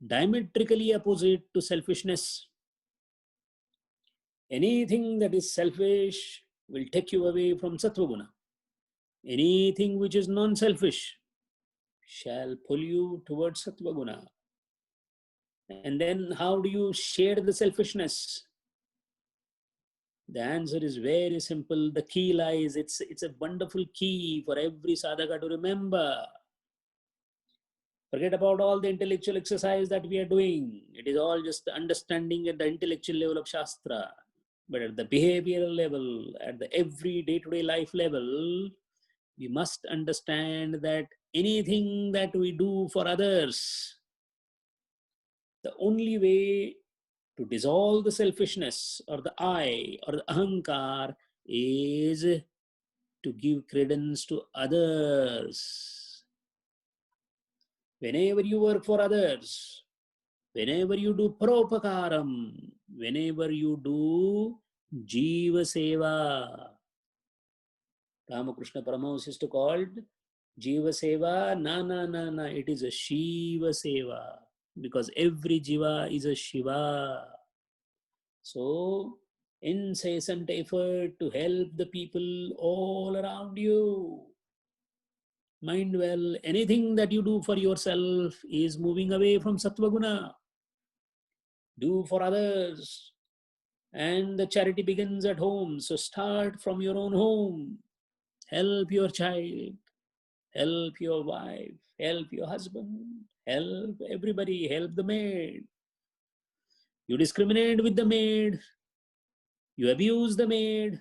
diametrically opposite to selfishness. Anything that is selfish will take you away from Sattva Guna. Anything which is non-selfish shall pull you towards Sattva Guna. And then how do you share the selfishness? The answer is very simple. The key lies, it's a wonderful key for every sadhaka to remember. Forget about all the intellectual exercise that we are doing. It is all just the understanding at the intellectual level of Shastra. But at the behavioral level, at the every day-to-day life level, we must understand that anything that we do for others, the only way to dissolve the selfishness or the I or the ahankar is to give credence to others. Whenever you work for others, whenever you do paropakaram, whenever you do jiva seva, Ramakrishna Paramahansa is called jiva seva, na, it is a Shiva seva, because every jiva is a Shiva. So incessant effort to help the people all around you. Mind well, anything that you do for yourself is moving away from Sattva Guna. Do for others. And the charity begins at home. So start from your own home. Help your child. Help your wife. Help your husband. Help everybody. Help the maid. You discriminate with the maid. You abuse the maid.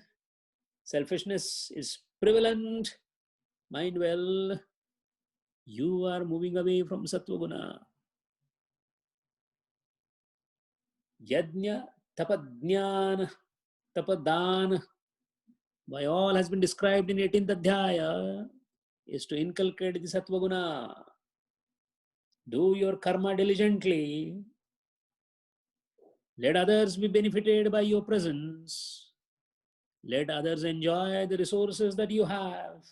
Selfishness is prevalent. Mind well, you are moving away from Sattva Guna. Yajna, tapadnyana, tapadan, by all has been described in 18th Adhyaya, is to inculcate the Sattva Guna. Do your karma diligently. Let others be benefited by your presence. Let others enjoy the resources that you have.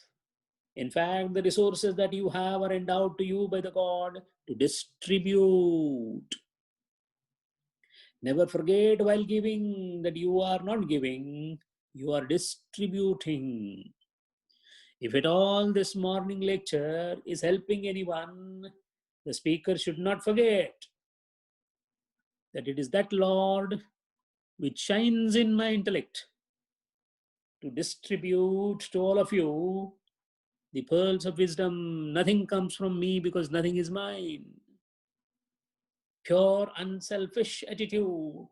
In fact, the resources that you have are endowed to you by the God to distribute. Never forget while giving that you are not giving, you are distributing. If at all this morning lecture is helping anyone, the speaker should not forget that it is that Lord which shines in my intellect to distribute to all of you the pearls of wisdom. Nothing comes from me because nothing is mine. Pure, unselfish attitude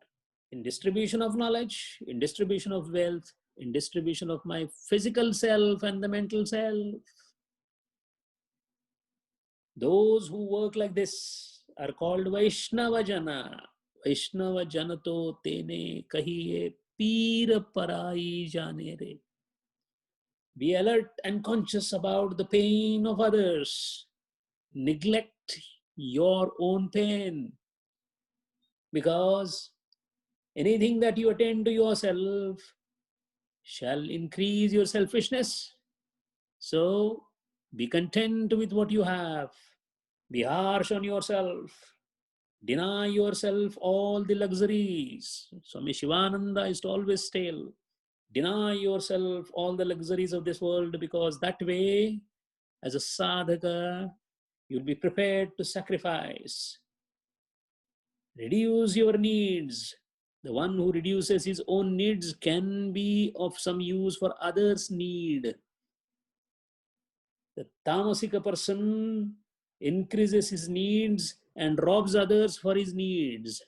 in distribution of knowledge, in distribution of wealth, in distribution of my physical self and the mental self. Those who work like this are called Vaishnava Jana. Vaishnava Janato Tene Kahiye Peer Parai Jane Re. Be alert and conscious about the pain of others. Neglect your own pain. Because anything that you attend to yourself shall increase your selfishness. So be content with what you have. Be harsh on yourself. Deny yourself all the luxuries. Swami Shivananda used to always tell, deny yourself all the luxuries of this world, because that way, as a sadhaka, you'll be prepared to sacrifice. Reduce your needs. The one who reduces his own needs can be of some use for others' need. The tamasika person increases his needs and robs others for his needs.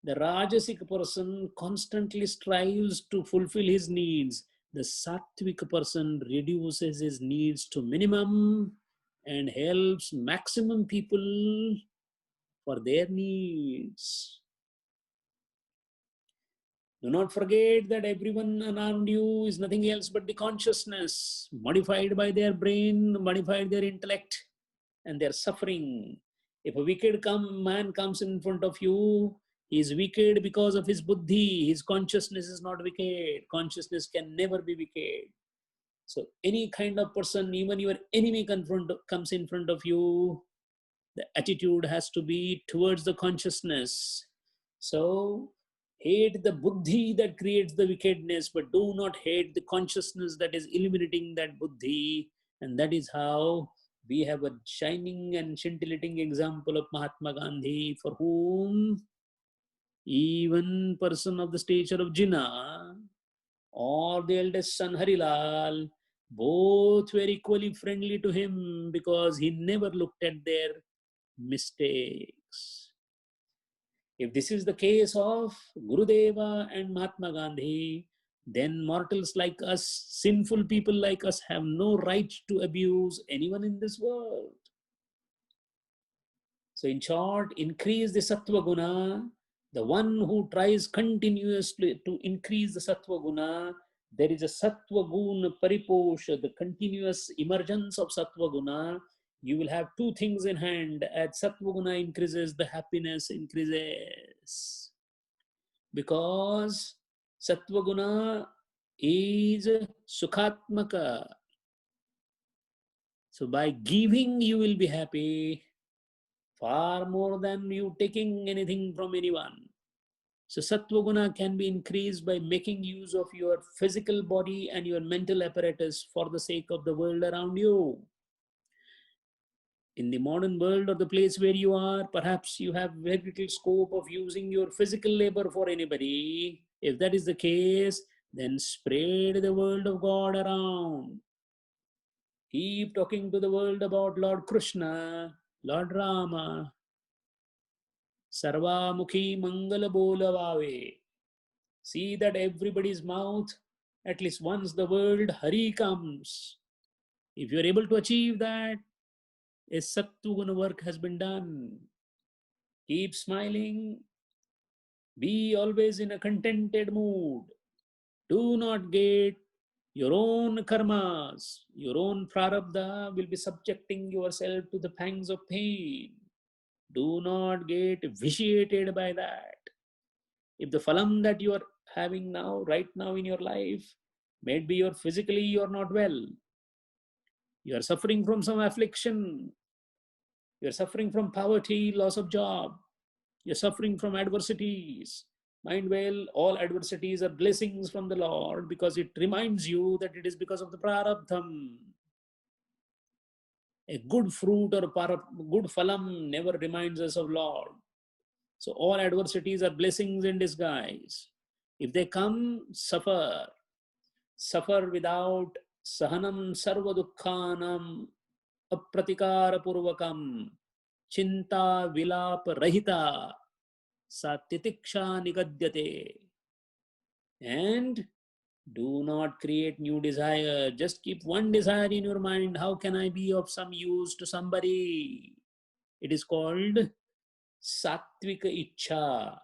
The rajasic person constantly strives to fulfill his needs. The sattvic person reduces his needs to minimum and helps maximum people for their needs. Do not forget that everyone around you is nothing else but the consciousness, modified by their brain, modified their intellect, and their suffering. If a wicked man comes in front of you, he is wicked because of his buddhi. His consciousness is not wicked. Consciousness can never be wicked. So any kind of person, even your enemy comes in front of you, the attitude has to be towards the consciousness. So hate the buddhi that creates the wickedness, but do not hate the consciousness that is illuminating that buddhi. And that is how we have a shining and scintillating example of Mahatma Gandhi, for whom even person of the stature of Jinnah or the eldest son Harilal, both were equally friendly to him, because he never looked at their mistakes. If this is the case of Gurudeva and Mahatma Gandhi, then mortals like us, sinful people like us, have no right to abuse anyone in this world. So in short, increase the Sattva Guna. The one who tries continuously to increase the Sattva Guna, there is a Sattva Guna Pariposha, the continuous emergence of Sattva Guna. You will have two things in hand. As Sattva Guna increases, the happiness increases. Because Sattva Guna is Sukhatmaka. So by giving, you will be happy far more than you taking anything from anyone. So Sattva Guna can be increased by making use of your physical body and your mental apparatus for the sake of the world around you. In the modern world or the place where you are, perhaps you have very little scope of using your physical labor for anybody. If that is the case, then spread the word of God around. Keep talking to the world about Lord Krishna, Lord Rama. Sarva Mukhi Mangala Bola Vave. See that everybody's mouth, at least once the word Hari comes. If you're able to achieve that, a Sattva work has been done. Keep smiling. Be always in a contented mood. Do not get your own karmas, your own prarabdha will be subjecting yourself to the pangs of pain. Do not get vitiated by that. If the phalam that you are having now, right now in your life, maybe you're physically you're not well, you are suffering from some affliction, you're suffering from poverty, loss of job, you're suffering from adversities. Mind well, all adversities are blessings from the Lord because it reminds you that it is because of the prarabdham. A good fruit or good phalam never reminds us of Lord. So all adversities are blessings in disguise. If they come, suffer. Suffer without sahanam sarva dukkhanam apratikara purvakam chinta vilap rahita satitiksha nigadyate. And do not create new desire. Just keep one desire in your mind. How can I be of some use to somebody? It is called sattvika ichha.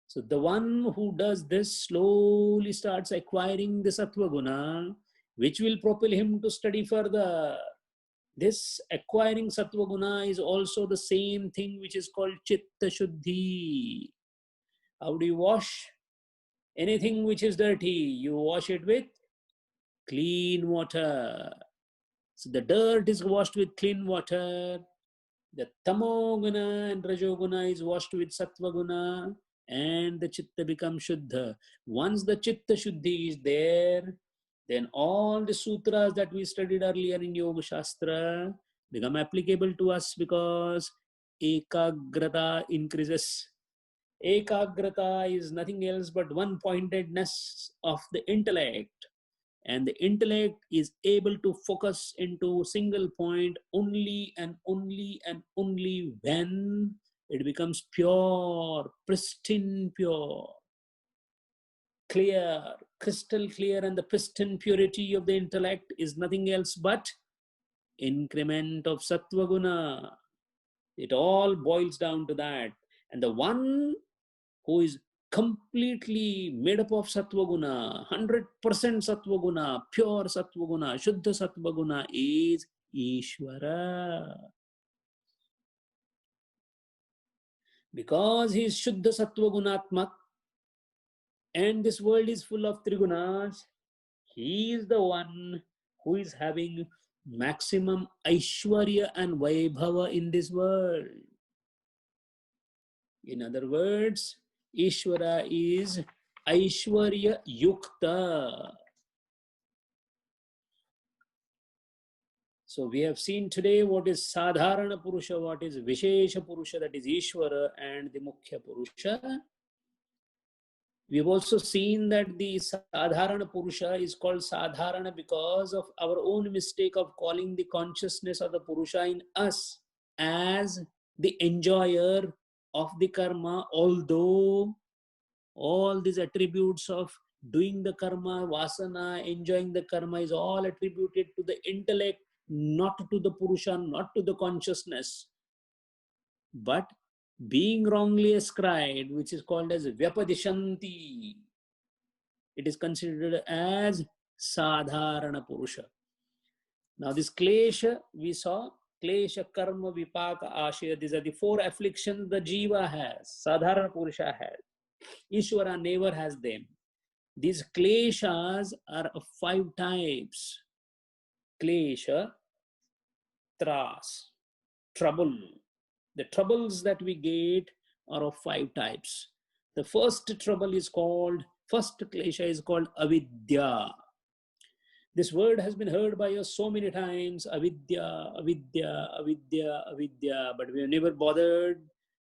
So the one who does this slowly starts acquiring the sattva guna, which will propel him to study further. This acquiring sattva guna is also the same thing which is called chitta shuddhi. How do you wash anything which is dirty? You wash it with clean water. So the dirt is washed with clean water. The tamoguna and rajoguna is washed with sattva guna, and the chitta becomes shuddha. Once the chitta shuddhi is there, then all the sutras that we studied earlier in Yoga Shastra become applicable to us because ekagrata increases. Ekagrata is nothing else but one pointedness of the intellect. And the intellect is able to focus into single point only and only and only when it becomes pure, pristine pure, clear, crystal clear. And the pristine purity of the intellect is nothing else but increment of sattva guna. It all boils down to that. And the one who is completely made up of sattva guna, 100% sattva guna, pure sattva guna, shuddha sattva guna is Ishvara. Because he is shuddha sattva gunatmak and this world is full of trigunas, he is the one who is having maximum Aishwarya and Vaibhava in this world. In other words, Ishvara is Aishwarya Yukta. So we have seen today what is Sadharana Purusha, what is Vishesha Purusha, that is Ishvara, and the Mukhya Purusha. We have also seen that the Sadharana Purusha is called Sadharana because of our own mistake of calling the consciousness of the Purusha in us as the enjoyer of the karma, although all these attributes of doing the karma, vasana, enjoying the karma is all attributed to the intellect, not to the Purusha, not to the consciousness. But being wrongly ascribed, which is called as Vyapadishanti, it is considered as Sadharana Purusha. Now this Klesha, we saw, Klesha, Karma, Vipaka, Ashaya, these are the four afflictions the Jiva has, Sadharana Purusha has. Ishvara never has them. These Kleshas are of 5 types. Klesha, Tras, trouble. The troubles that we get are of 5 types. The first trouble is called, first klesha is called avidya. This word has been heard by us so many times, avidya, avidya, avidya, avidya, but we have never bothered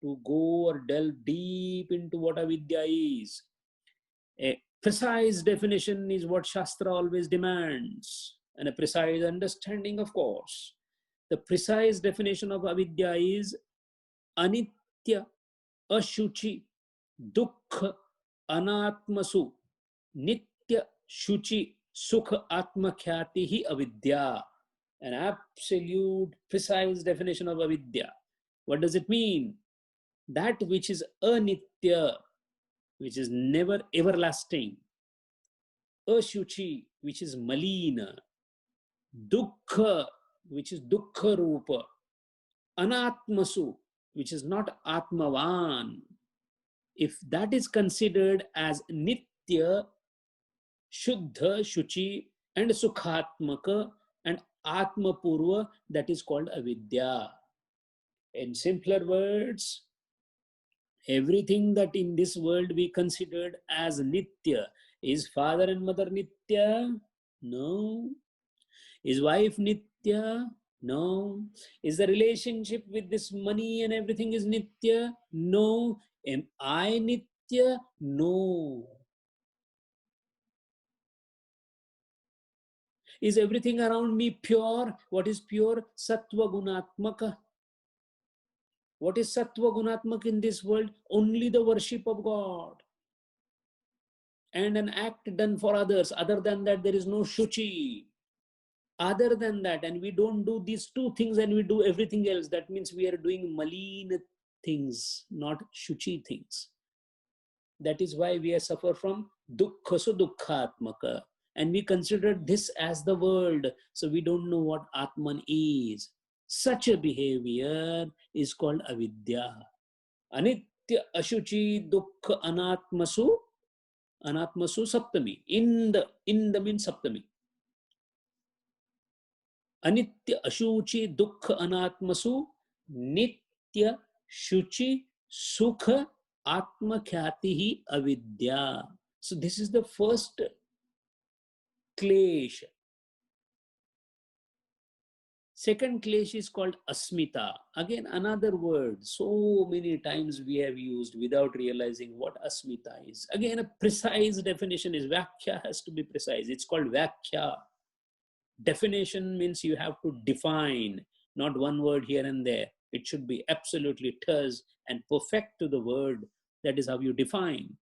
to go or delve deep into what avidya is. A precise definition is what Shastra always demands, and a precise understanding, of course. The precise definition of avidya is anitya, ashuchi, dukkha, anatmasu, nitya, shuchi, sukha, atma, khyati, avidya. An absolute, precise definition of avidya. What does it mean? That which is anitya, which is never everlasting. Ashuchi, which is malina. Dukkha, which is dukkha rupa. Anatmasu, which is not atmavan. If that is considered as nitya, shuddha, shuchi, and sukhatmaka, and atmapurva, that is called avidya. In simpler words, everything that in this world we considered as nitya, is father and mother nitya? No. Is wife nitya? No. Is the relationship with this money and everything is nitya? No. Am I nitya? No. Is everything around me pure? What is pure? Sattva gunatmaka. What is sattva gunatmaka in this world? Only the worship of God and an act done for others. Other than that, there is no shuchi. Other than that, and we don't do these two things and we do everything else, that means we are doing malina things, not shuchi things. That is why we suffer from dukkha su dukkhatmaka. And we consider this as the world, so we don't know what Atman is. Such a behavior is called avidya. Anitya, ashuchi, dukkha, anatmasu. Anatmasu saptami. In the means saptami. Anitya, ashuchi, dukkha, anatmasu, nitya, shuchi, sukha, atma, khyatihi, avidya. So this is the first klesha. Second klesha is called asmita. Again, another word. So many times we have used without realizing what asmita is. Again, a precise definition is vakhya, has to be precise. It's called vakhya. Definition means you have to define, not one word here and there. It should be absolutely terse and perfect to the word. That is how you define.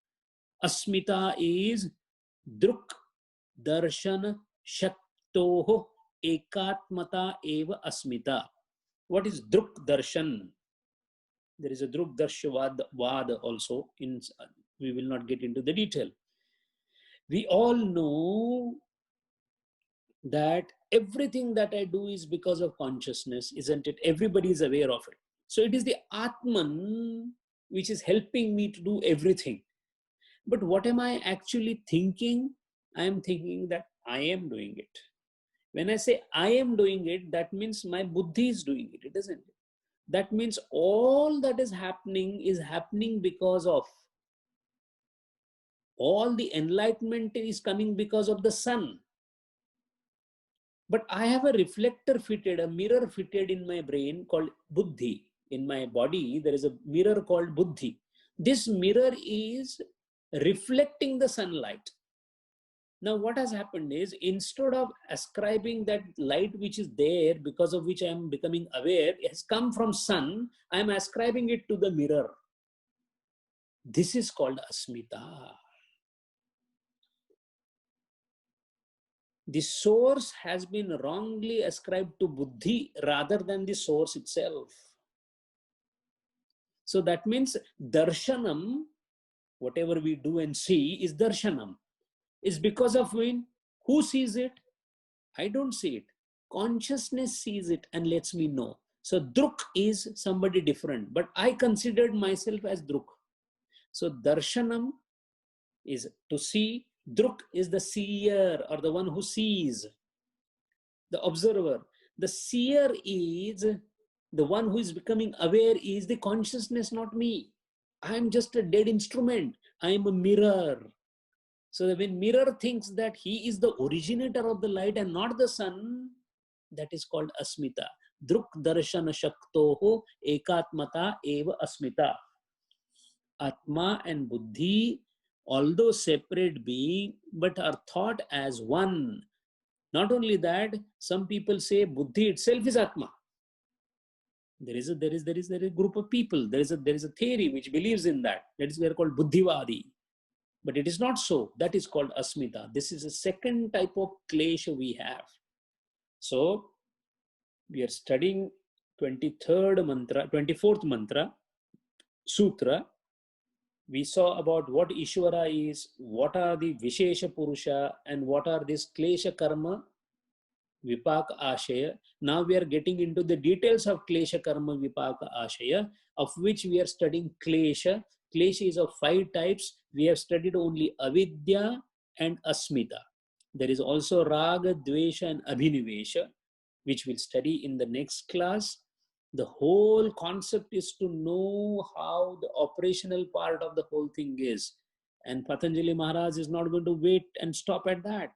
Asmita is druk darshan shaktoho ekatmata eva asmita. What is druk darshan? There is a druk darshavad also. We will not get into the detail. We all know that everything that I do is because of consciousness, isn't it? Everybody is aware of it. So it is the Atman which is helping me to do everything. But what am I actually thinking? I am thinking that I am doing it. When I say I am doing it, that means my buddhi is doing it, isn't it? That means all that is happening because of, all the enlightenment is coming because of the sun. But I have a reflector fitted, a mirror fitted in my brain called buddhi. In my body, there is a mirror called buddhi. This mirror is reflecting the sunlight. Now, what has happened is, instead of ascribing that light which is there, because of which I am becoming aware, it has come from sun, I am ascribing it to the mirror. This is called asmita. The source has been wrongly ascribed to buddhi rather than the source itself. So that means darshanam, whatever we do and see, is darshanam. Is because of when? Who sees it? I don't see it. Consciousness sees it and lets me know. So druk is somebody different, but I considered myself as druk. So darshanam is to see. Druk is the seer or the one who sees, the observer. The seer is the one who is becoming aware, is the consciousness, not me. I'm just a dead instrument. I'm a mirror. So that when mirror thinks that he is the originator of the light and not the sun, that is called asmita. Druk darshana shaktoho ekatmata eva asmita. Atma and buddhi, although separate being, but are thought as one. Not only that, some people say buddhi itself is atma. There is a group of people. There is a theory which believes in that. That is we are called buddhivadi. But it is not so. That is called asmita. This is a second type of klesha we have. So we are studying 24th mantra, Sutra. We saw about what Ishvara is, what are the Vishesha Purusha, and what are these klesha karma, vipaka ashaya. Now we are getting into the details of klesha karma, vipaka ashaya, of which we are studying klesha. Klesha is of 5 types. We have studied only avidya and asmita. There is also raga, dvesha, and abhinivesha, which we'll study in the next class. The whole concept is to know how the operational part of the whole thing is. And Patanjali Maharaj is not going to wait and stop at that.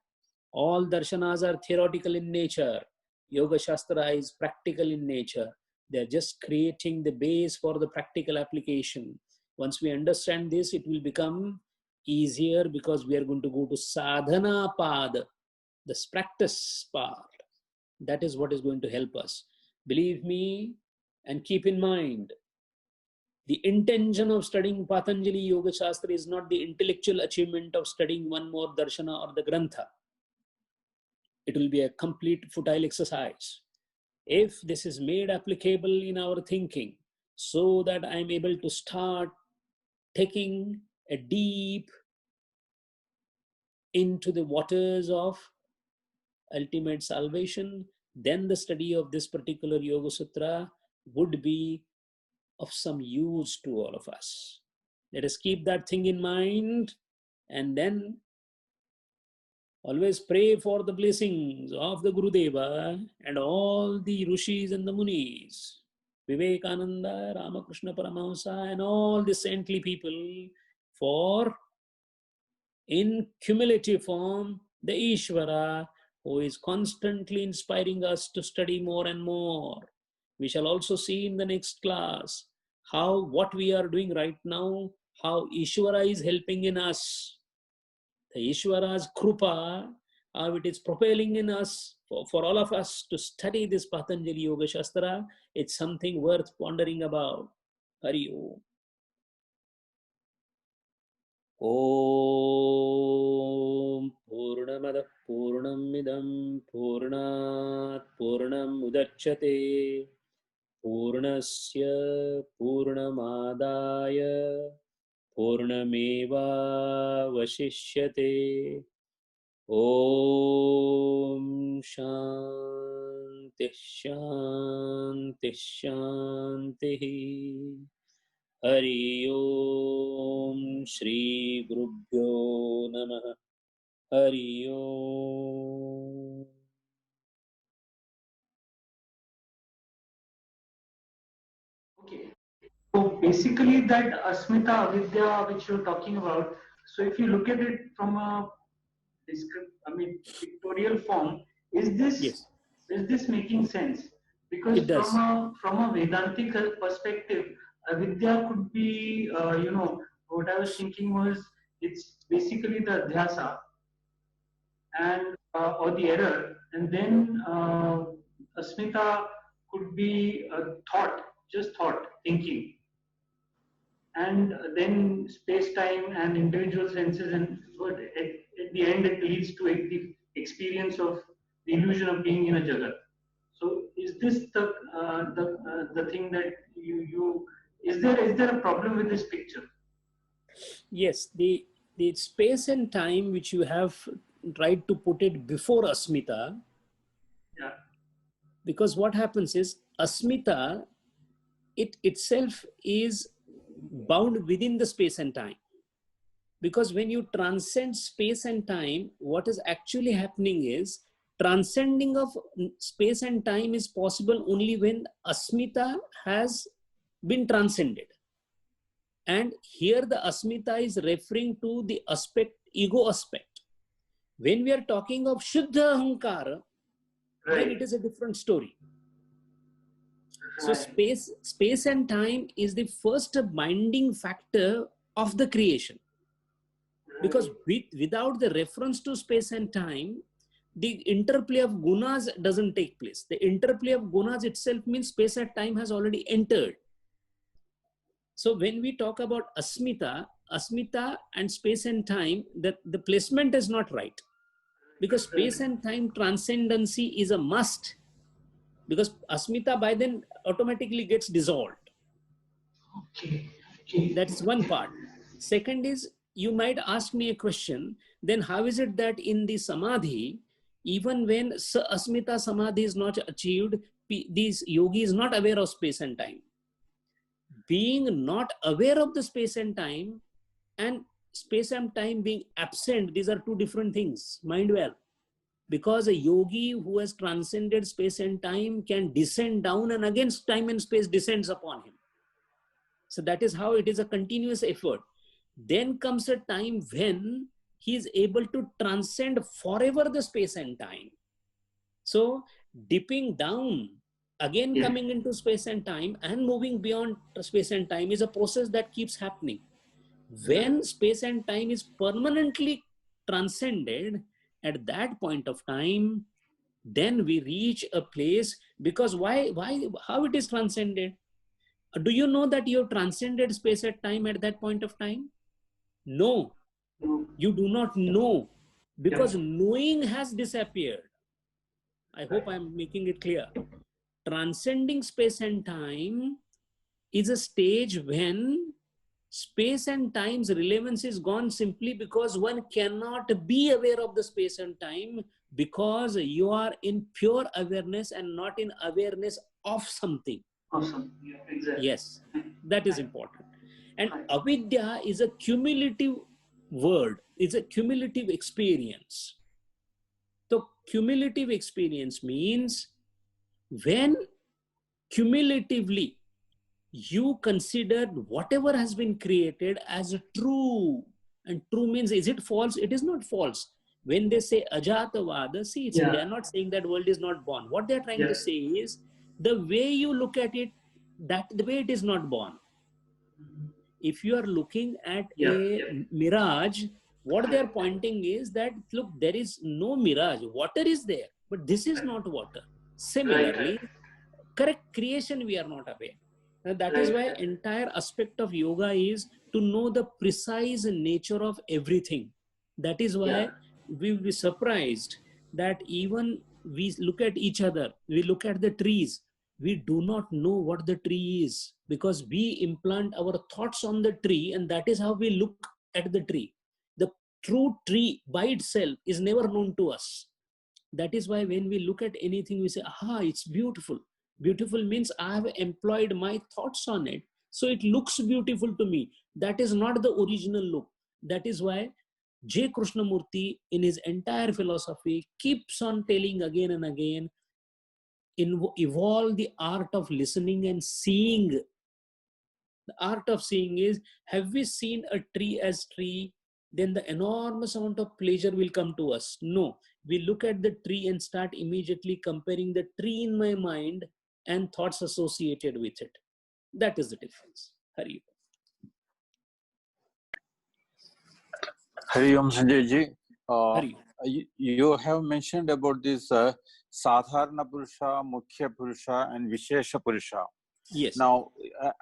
All darshanas are theoretical in nature. Yoga Shastra is practical in nature. They're just creating the base for the practical application. Once we understand this, it will become easier because we are going to go to sadhana pada, this practice part. That is what is going to help us. Believe me and keep in mind, the intention of studying Patanjali Yoga Shastra is not the intellectual achievement of studying one more darshana or the grantha. It will be a complete futile exercise. If this is made applicable in our thinking, so that I am able to start taking a deep into the waters of ultimate salvation, then the study of this particular Yoga Sutra would be of some use to all of us. Let us keep that thing in mind, and then always pray for the blessings of the Gurudeva and all the Rishis and the Munis, Vivekananda, Ramakrishna Paramahamsa, and all the saintly people, for in cumulative form, the Ishvara, who is constantly inspiring us to study more and more. We shall also see in the next class how what we are doing right now, how Ishvara is helping in us. The Ishvara's krupa, how it is propelling in us, for all of us to study this Patanjali Yoga Shastra. It's something worth pondering about. Hari Om. Om Purnamada Purnamidam Purnat Purnam Udachyate Purnasya Purnamadaya Purnameva Vashishyate. Om Shanti Shanti Shanti. Hari Om Shri Gurubhyo Namaha. Hari Om.
Okay. So basically that Asmita Avidya which you're talking about, so if you look at it from a pictorial form, is this
Yes,
is this making sense? Because
it does.
from a Vedantic perspective, Avidya could be what I was thinking was it's basically the adhyasa and or the error, and then Asmita could be thought, just thought, thinking, and then space-time and individual senses, and but at the end it leads to the experience of the illusion of being in a jagat. So is this the thing that you is there a problem with this picture?
Yes, the space and time which you have tried to put it before Asmita,
Yeah.
because what happens is Asmita, it itself is bound within the space and time. Because when you transcend space and time, what is actually happening is transcending of space and time is possible only when Asmita has been transcended. And here the asmita is referring to the aspect, ego aspect. When we are talking of Shuddha Ahankara, then it is a different story. So space and time is the first binding factor of the creation. Because without the reference to space and time, the interplay of gunas doesn't take place. The interplay of gunas itself means space and time has already entered. So when we talk about asmita and space and time, the placement is not right. Because space and time transcendency is a must. Because asmita by then automatically gets dissolved.
Okay.
That is one part. Second is, you might ask me a question, then how is it that in the samadhi, even when asmita samadhi is not achieved, these yogi is not aware of space and time? Being not aware of the space and time being absent, these are two different things, mind well. Because a yogi who has transcended space and time can descend down, and again time and space descends upon him. So that is how it is a continuous effort. Then comes a time when he is able to transcend forever the space and time. So dipping down, again coming into space and time and moving beyond space and time is a process that keeps happening. When space and time is permanently transcended, at that point of time, then we reach a place. Because how it is transcended? Do you know that you have transcended space and time at that point of time? No, you do not know, because knowing has disappeared. I hope I'm making it clear. Transcending space and time is a stage when space and time's relevance is gone, simply because one cannot be aware of the space and time, because you are in pure awareness and not in awareness of something.
Awesome. Yeah, exactly.
Yes, that is important. And avidya is a cumulative word, it's a cumulative experience. So cumulative experience means when cumulatively you considered whatever has been created as true. And true means, is it false? It is not false. When they say ajatavada, see, they are not saying that world is not born. What they are trying to say is, the way you look at it, that the way it is not born. If you are looking at a mirage, what they are pointing is that, look, there is no mirage. Water is there, but this is not water. Similarly, correct creation we are not aware. And that is why entire aspect of yoga is to know the precise nature of everything. That is why we will be surprised that even we look at each other, we look at the trees, we do not know what the tree is, because we implant our thoughts on the tree, and that is how we look at the tree. The true tree by itself is never known to us. That is why when we look at anything, we say, aha, it's beautiful. Beautiful means I have employed my thoughts on it, so it looks beautiful to me. That is not the original look. That is why J. Krishnamurti, in his entire philosophy, keeps on telling again and again, evolve the art of listening and seeing. The art of seeing is, have we seen a tree as tree? Then the enormous amount of pleasure will come to us. No, we look at the tree and start immediately comparing the tree in my mind and thoughts associated with it. That is the difference. Hari.
Hari Om Sanjay ji.
Hari.
You have mentioned about this Sadharana Purusha, Mukhya Purusha, and Vishesha Purusha.
Yes.
Now,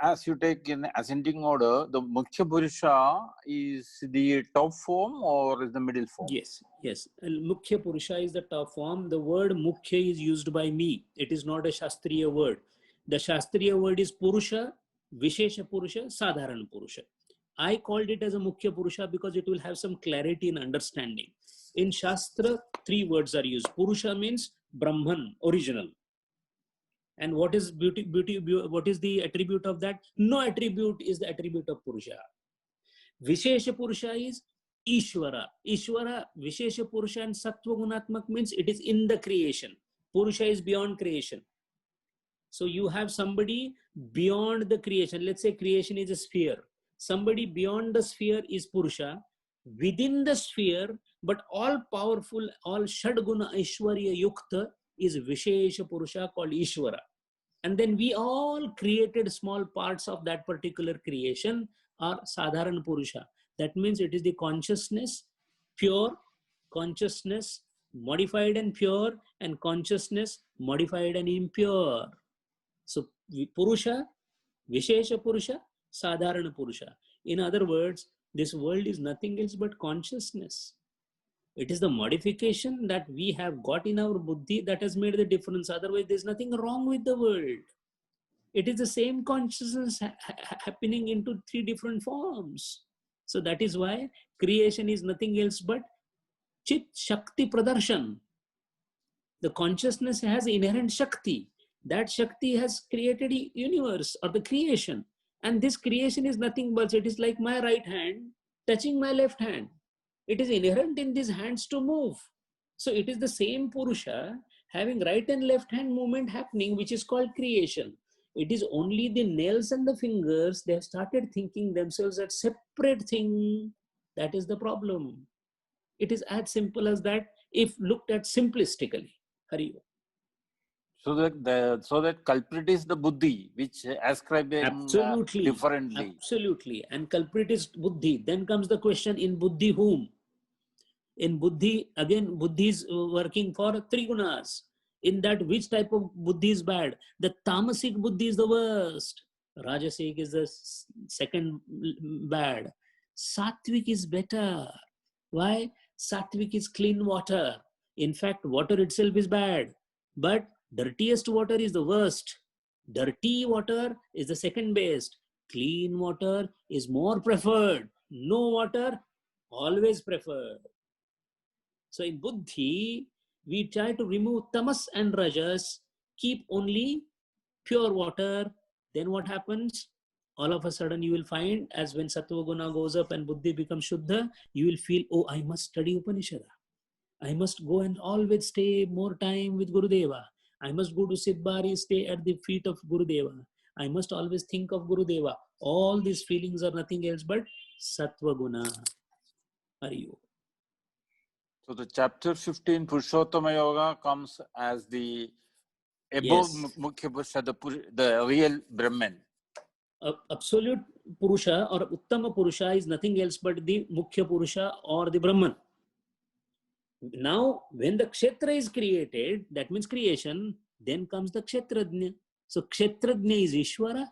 as you take in ascending order, the Mukhya Purusha is the top form or is the middle form?
Yes, yes. Mukhya Purusha is the top form. The word Mukhya is used by me. It is not a Shastriya word. The Shastriya word is Purusha, Vishesha Purusha, Sadharana Purusha. I called it as a Mukhya Purusha because it will have some clarity in understanding. In Shastra, 3 words are used. Purusha means Brahman, original. And what is beauty? What is the attribute of that? No attribute is the attribute of Purusha. Vishesha Purusha is Ishvara. Ishvara, Vishesha Purusha and Sattva Gunatmak means it is in the creation. Purusha is beyond creation. So you have somebody beyond the creation. Let's say creation is a sphere. Somebody beyond the sphere is Purusha. Within the sphere, but all powerful, all Shadguna Aishwarya Yukta is Vishesha Purusha called Ishvara. And then we all created small parts of that particular creation are Sadharan Purusha. That means it is the consciousness, pure consciousness, modified and pure, and consciousness, modified and impure. So Purusha, Vishesha Purusha, Sadharana Purusha. In other words, this world is nothing else but consciousness. It is the modification that we have got in our buddhi that has made the difference. Otherwise, there's nothing wrong with the world. It is the same consciousness happening into three different forms. So that is why creation is nothing else but Chit Shakti Pradarshan. The consciousness has inherent Shakti. That Shakti has created a universe or the creation. And this creation is nothing but, it is like my right hand touching my left hand. It is inherent in these hands to move. So it is the same Purusha having right and left hand movement happening, which is called creation. It is only the nails and the fingers, they have started thinking themselves as separate thing. That is the problem. It is as simple as that if looked at simplistically. Hari.
So that culprit is the buddhi, which ascribing
Absolutely.
differently.
Absolutely. And culprit is buddhi. Then comes the question, in buddhi whom? In buddhi, again, buddhi is working for three gunas. In that, which type of buddhi is bad? The tamasic buddhi is the worst. Rajasic is the second bad. Sattvic is better. Why? Sattvic is clean water. In fact, water itself is bad. But dirtiest water is the worst. Dirty water is the second best. Clean water is more preferred. No water, always preferred. So in buddhi, we try to remove tamas and rajas, keep only pure water. Then what happens? All of a sudden you will find, as when sattva guna goes up and buddhi becomes shuddha, you will feel, oh, I must study Upanishad. I must go and always stay more time with Gurudeva. I must go to Siddhbari, stay at the feet of Gurudeva. I must always think of Gurudeva. All these feelings are nothing else but sattva guna. Hariyo.
So the chapter 15, Purushottama Yoga, comes as the above Mukhya Purusha, the real Brahman.
Absolute Purusha or Uttama Purusha is nothing else but the Mukhya Purusha or the Brahman. Now, when the Kshetra is created, that means creation, then comes the Kshetrajna. So Kshetrajna is Ishvara,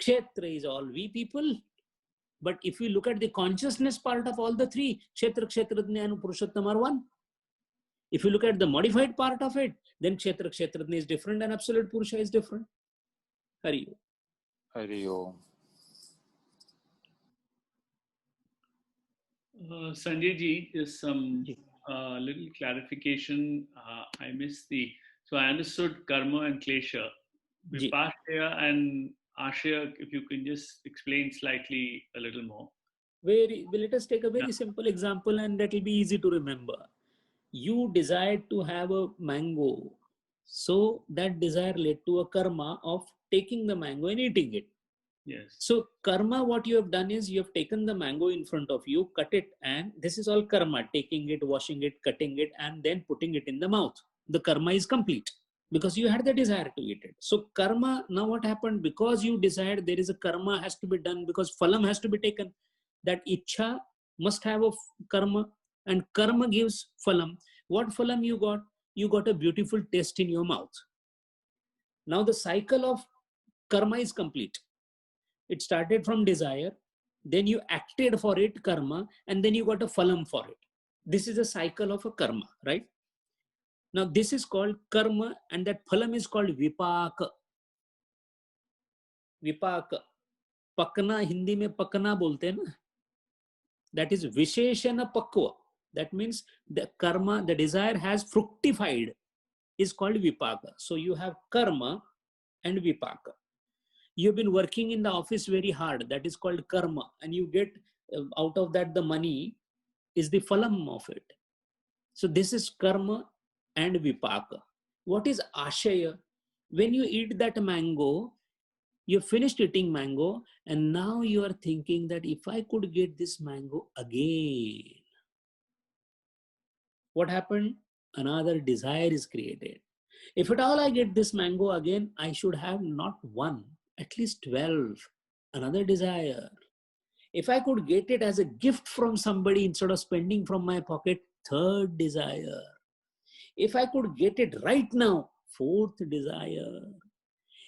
Kshetra is all we people. But if you look at the consciousness part of all the three, Kshetra, Kshetrajna and Purushottama are one. If you look at the modified part of it, then Kshetra, Kshetrajna is different and Absolute Purusha is different. Hariyo.
Hariyo.
Sanjay ji, just some little clarification. I missed so I understood karma and klesha. Vipashya and ashaya, if you can just explain slightly a little more.
Let us take a very simple example and that will be easy to remember. You desired to have a mango. So that desire led to a karma of taking the mango and eating it.
Yes.
So karma, what you have done is you have taken the mango in front of you, cut it, and this is all karma, taking it, washing it, cutting it, and then putting it in the mouth. The karma is complete because you had the desire to eat it. So karma, now what happened? Because you desired, there is a karma has to be done because phalam has to be taken. That ichha must have a karma and karma gives phalam. What phalam you got? You got a beautiful taste in your mouth. Now the cycle of karma is complete. It started from desire, then you acted for it, karma, and then you got a phalam for it. This is a cycle of a karma, right? Now this is called karma and that phalam is called vipaka. Vipaka. Pakna, Hindi mein pakna bolte hai na. That is visheshana pakwa. That means the karma, the desire has fructified is called vipaka. So you have karma and vipaka. You've been working in the office very hard. That is called karma. And you get out of that the money is the phalam of it. So this is karma and vipaka. What is ashaya? When you eat that mango, You finished eating mango and now you are thinking that if I could get this mango again, what happened? Another desire is created. If at all I get this mango again, I should have not one, at least 12. Another desire. If I could get it as a gift from somebody instead of spending from my pocket, third desire. If I could get it right now, fourth desire.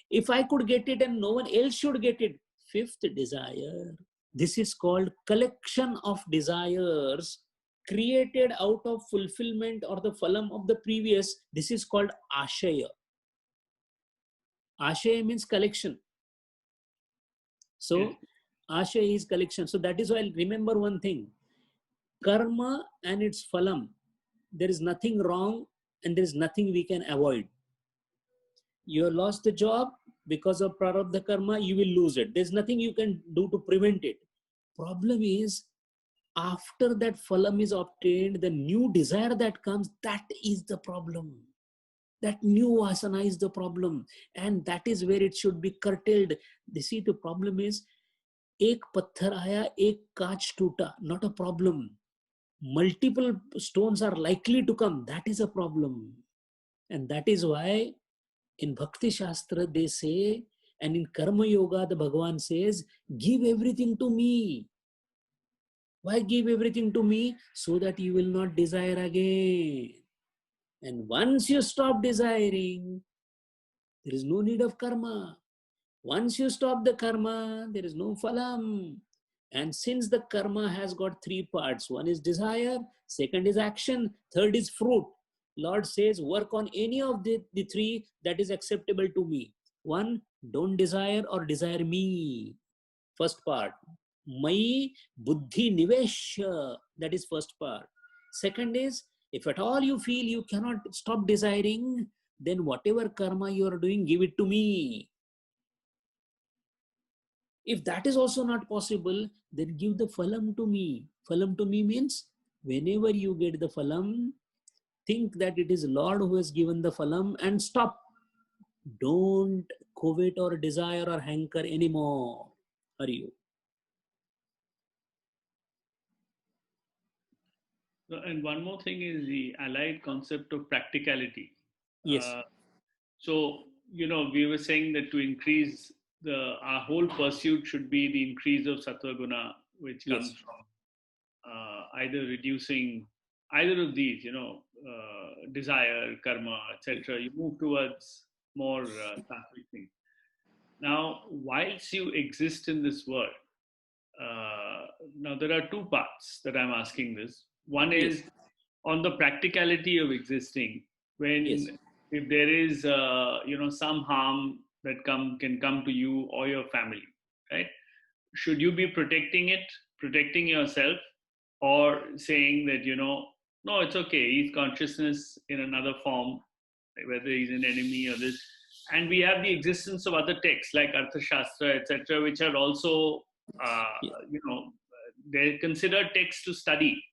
If I could get it and no one else should get it, fifth desire. This is called collection of desires created out of fulfillment or the phalam of the previous. This is called ashaya. Ashaya means collection. So ashaya is collection. So that is why remember one thing. Karma and its phalam. There is nothing wrong and there is nothing we can avoid. You lost the job because of prarabdha karma, you will lose it. There's nothing you can do to prevent it. Problem is, after that phalam is obtained, the new desire that comes, that is the problem. That new vasana is the problem. And that is where it should be curtailed. You see, the problem is, ek patthar aaya, ek kaach toota, not a problem. Multiple stones are likely to come. That is a problem. And that is why in Bhakti Shastra they say, and in Karma Yoga the Bhagavan says, give everything to me. Why give everything to me? So that you will not desire again. And once you stop desiring, there is no need of karma. Once you stop the karma, there is no phalam. And since the karma has got three parts, one is desire, second is action, third is fruit. Lord says, work on any of the three that is acceptable to me. One, don't desire or desire me. First part. Mai buddhi nivesha. That is first part. Second is, if at all you feel you cannot stop desiring, then whatever karma you are doing, give it to me. If that is also not possible, then give the phalam to me. Phalam to me means, whenever you get the phalam, think that it is Lord who has given the phalam and stop. Don't covet or desire or hanker anymore. Are you?
And one more thing is the allied concept of practicality.
Yes.
So, we were saying that to increase our whole pursuit should be the increase of sattva guna, which comes from either reducing either of these, desire, karma, etc. You move towards more sattvic things. Now, whilst you exist in this world, now there are two parts that I'm asking this. One is on the practicality of existing. When if there is some harm that can come to you or your family, right? Should you be protecting yourself, or saying that no, it's okay, he's consciousness in another form, whether he's an enemy or this. And we have the existence of other texts like Arthashastra, etc., which are also they're considered texts to study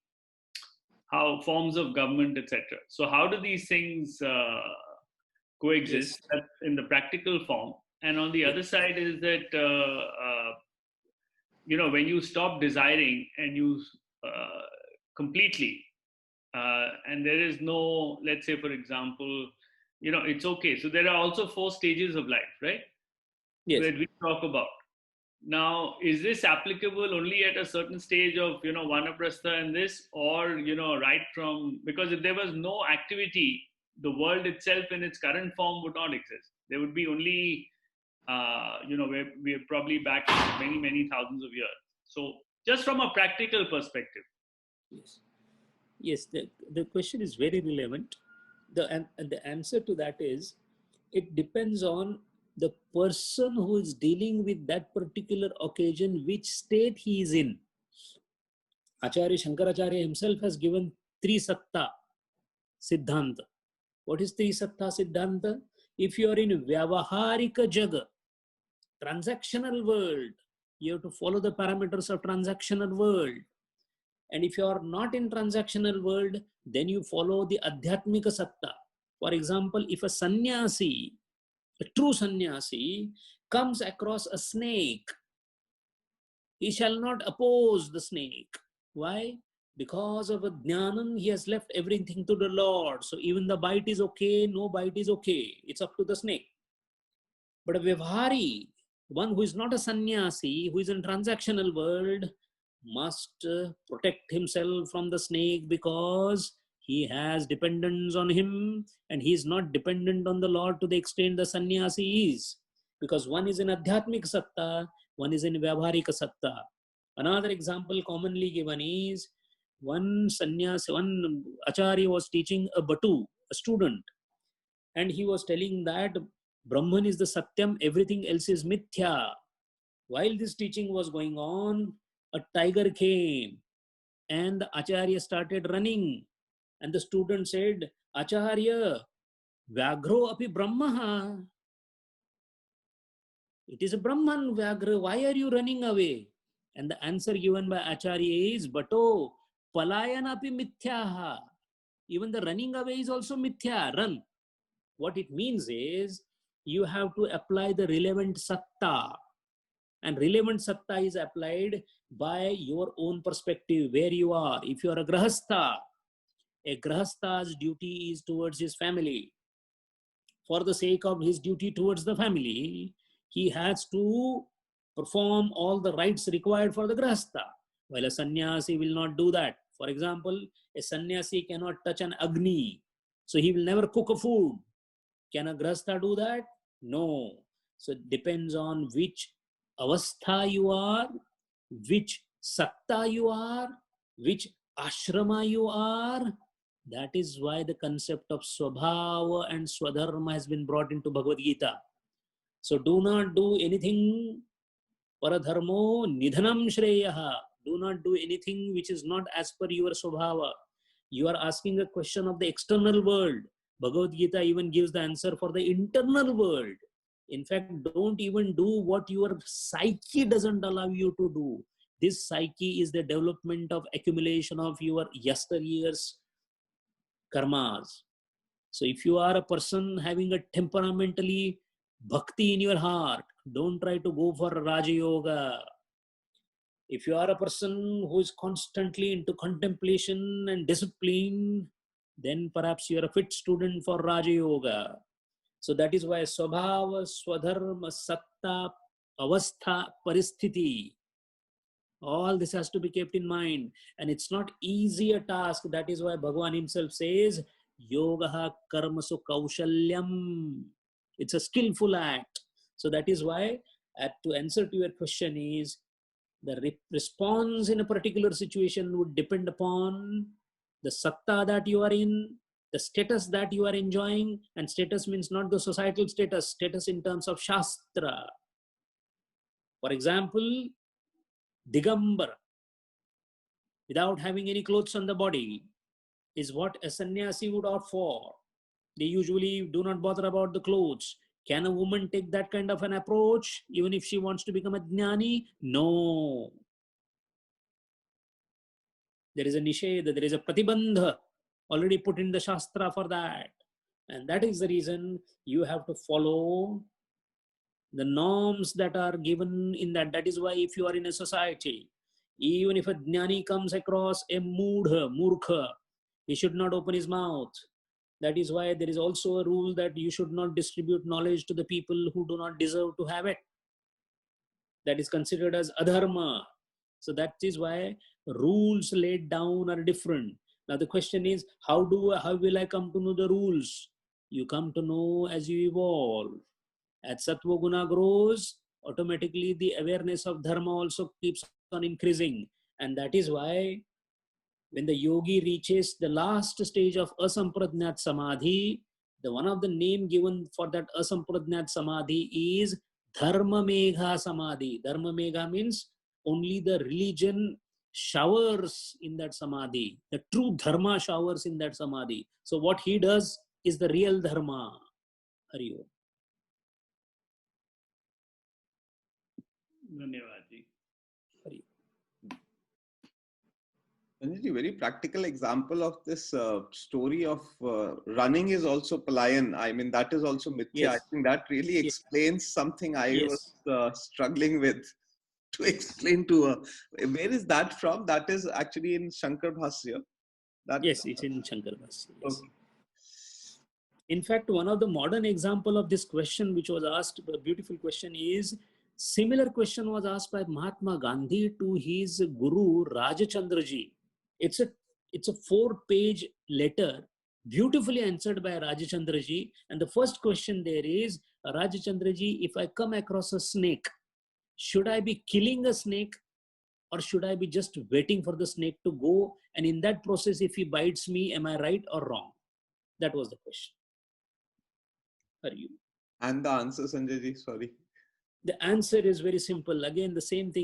how forms of government, etc. So how do these things coexist in the practical form? And on the other side is that when you stop desiring and you completely and there is no, let's say for example, it's okay. So there are also 4 stages of life, right?
Yes.
That we talk about. Now, is this applicable only at a certain stage of, vanaprastha and this, or, right from, because if there was no activity, the world itself in its current form would not exist. There would be only, we're probably back many, many thousands of years. So just from a practical perspective.
Yes, the question is very relevant. The answer to that is, it depends on the person who is dealing with that particular occasion, which state he is in. Acharya Shankaracharya himself has given Trisatta Siddhanta. What is Trisatta Siddhanta? If you are in Vyavaharika Jaga, transactional world, you have to follow the parameters of transactional world. And if you are not in transactional world, then you follow the Adhyatmika Satta. For example, if a sannyasi A true sannyasi comes across a snake, he shall not oppose the snake. Why? Because of a jnanam, he has left everything to the Lord. So even the bite is okay, no bite is okay. It's up to the snake. But a vivhari, one who is not a sannyasi, who is in transactional world, must protect himself from the snake because he has dependence on him and he is not dependent on the Lord to the extent the sannyasi is. Because one is in adhyatmik satta, one is in vyavharika satta. Another example commonly given is one sannyasi, one acharya was teaching a batu, a student, and he was telling that Brahman is the Satyam, everything else is Mithya. While this teaching was going on, a tiger came and the Acharya started running. And the student said, Acharya, Vyagro api Brahmaha. It is a Brahman, Vyagra. Why are you running away? And the answer given by Acharya is, Bato, Palayana api Mithyaha. Even the running away is also Mithya, run. What it means is, you have to apply the relevant satta. And relevant satta is applied by your own perspective, where you are. If you are a grahastha's duty is towards his family. For the sake of his duty towards the family, he has to perform all the rites required for the grahastha. While a sannyasi will not do that. For example, a sannyasi cannot touch an agni. So he will never cook a food. Can a grahastha do that? No. So it depends on which avastha you are, which satta you are, which ashrama you are. That is why the concept of swabhava and swadharma has been brought into Bhagavad Gita. So do not do anything paradharmo nidhanam shreyaha. Do not do anything which is not as per your swabhava. You are asking a question of the external world. Bhagavad Gita even gives the answer for the internal world. In fact, don't even do what your psyche doesn't allow you to do. This psyche is the development of accumulation of your yesteryear's karmas. So if you are a person having a temperamentally bhakti in your heart, don't try to go for Raja Yoga. If you are a person who is constantly into contemplation and discipline, then perhaps you are a fit student for Raja Yoga. So that is why Swabhava, Swadharma, Satta, Avastha, Paristhiti, all this has to be kept in mind. And it's not easy a task. That is why Bhagavan himself says, Yogaha Karmasu Kaushalyam. It's a skillful act. So that is why, to answer to your question is, the response in a particular situation would depend upon the satta that you are in, the status that you are enjoying, and status means not the societal status, status in terms of Shastra. For example, Digambara, without having any clothes on the body, is what a sannyasi would opt for. They usually do not bother about the clothes. Can a woman take that kind of an approach even if she wants to become a jnani? No. There is a nisheda, there is a pratibandha already put in the Shastra for that. And that is the reason you have to follow the norms that are given in that. That is why if you are in a society, even if a jnani comes across a murkha, he should not open his mouth. That is why there is also a rule that you should not distribute knowledge to the people who do not deserve to have it. That is considered as adharma. So that is why rules laid down are different. Now the question is, how will I come to know the rules? You come to know as you evolve. As sattva guna grows, automatically the awareness of dharma also keeps on increasing. And that is why when the yogi reaches the last stage of asampradnyat samadhi, the one of the name given for that asampradnyat samadhi is dharma megha samadhi. Dharma megha means only the religion showers in that samadhi. The true dharma showers in that samadhi. So what he does is the real dharma. Hari Om.
धन्यवाद जी.
Hari Om.
Sanjay, very practical example of this story of running is also palayan. I mean, that is also mithya.
Yes.
I think that really
Yes.
explains something I
Yes.
was struggling with to explain to her. Where is that from? That is actually in Shankar Bhasya. That,
Yes, it's in Shankar Bhasya. Yes.
okay.
In fact, one of the modern example of this question, which was asked, a beautiful question, is similar question was asked by Mahatma Gandhi to his guru Rajachandra ji. It's a 4-page letter, beautifully answered by Rajachandra ji. And the first question there is, Rajachandra ji, if I come across a snake, should I be killing a snake, or should I be just waiting for the snake to go? And in that process, if he bites me, am I right or wrong? That was the question. For you.
And the answer, Sanjay ji, sorry.
The answer is very simple. Again, the same thing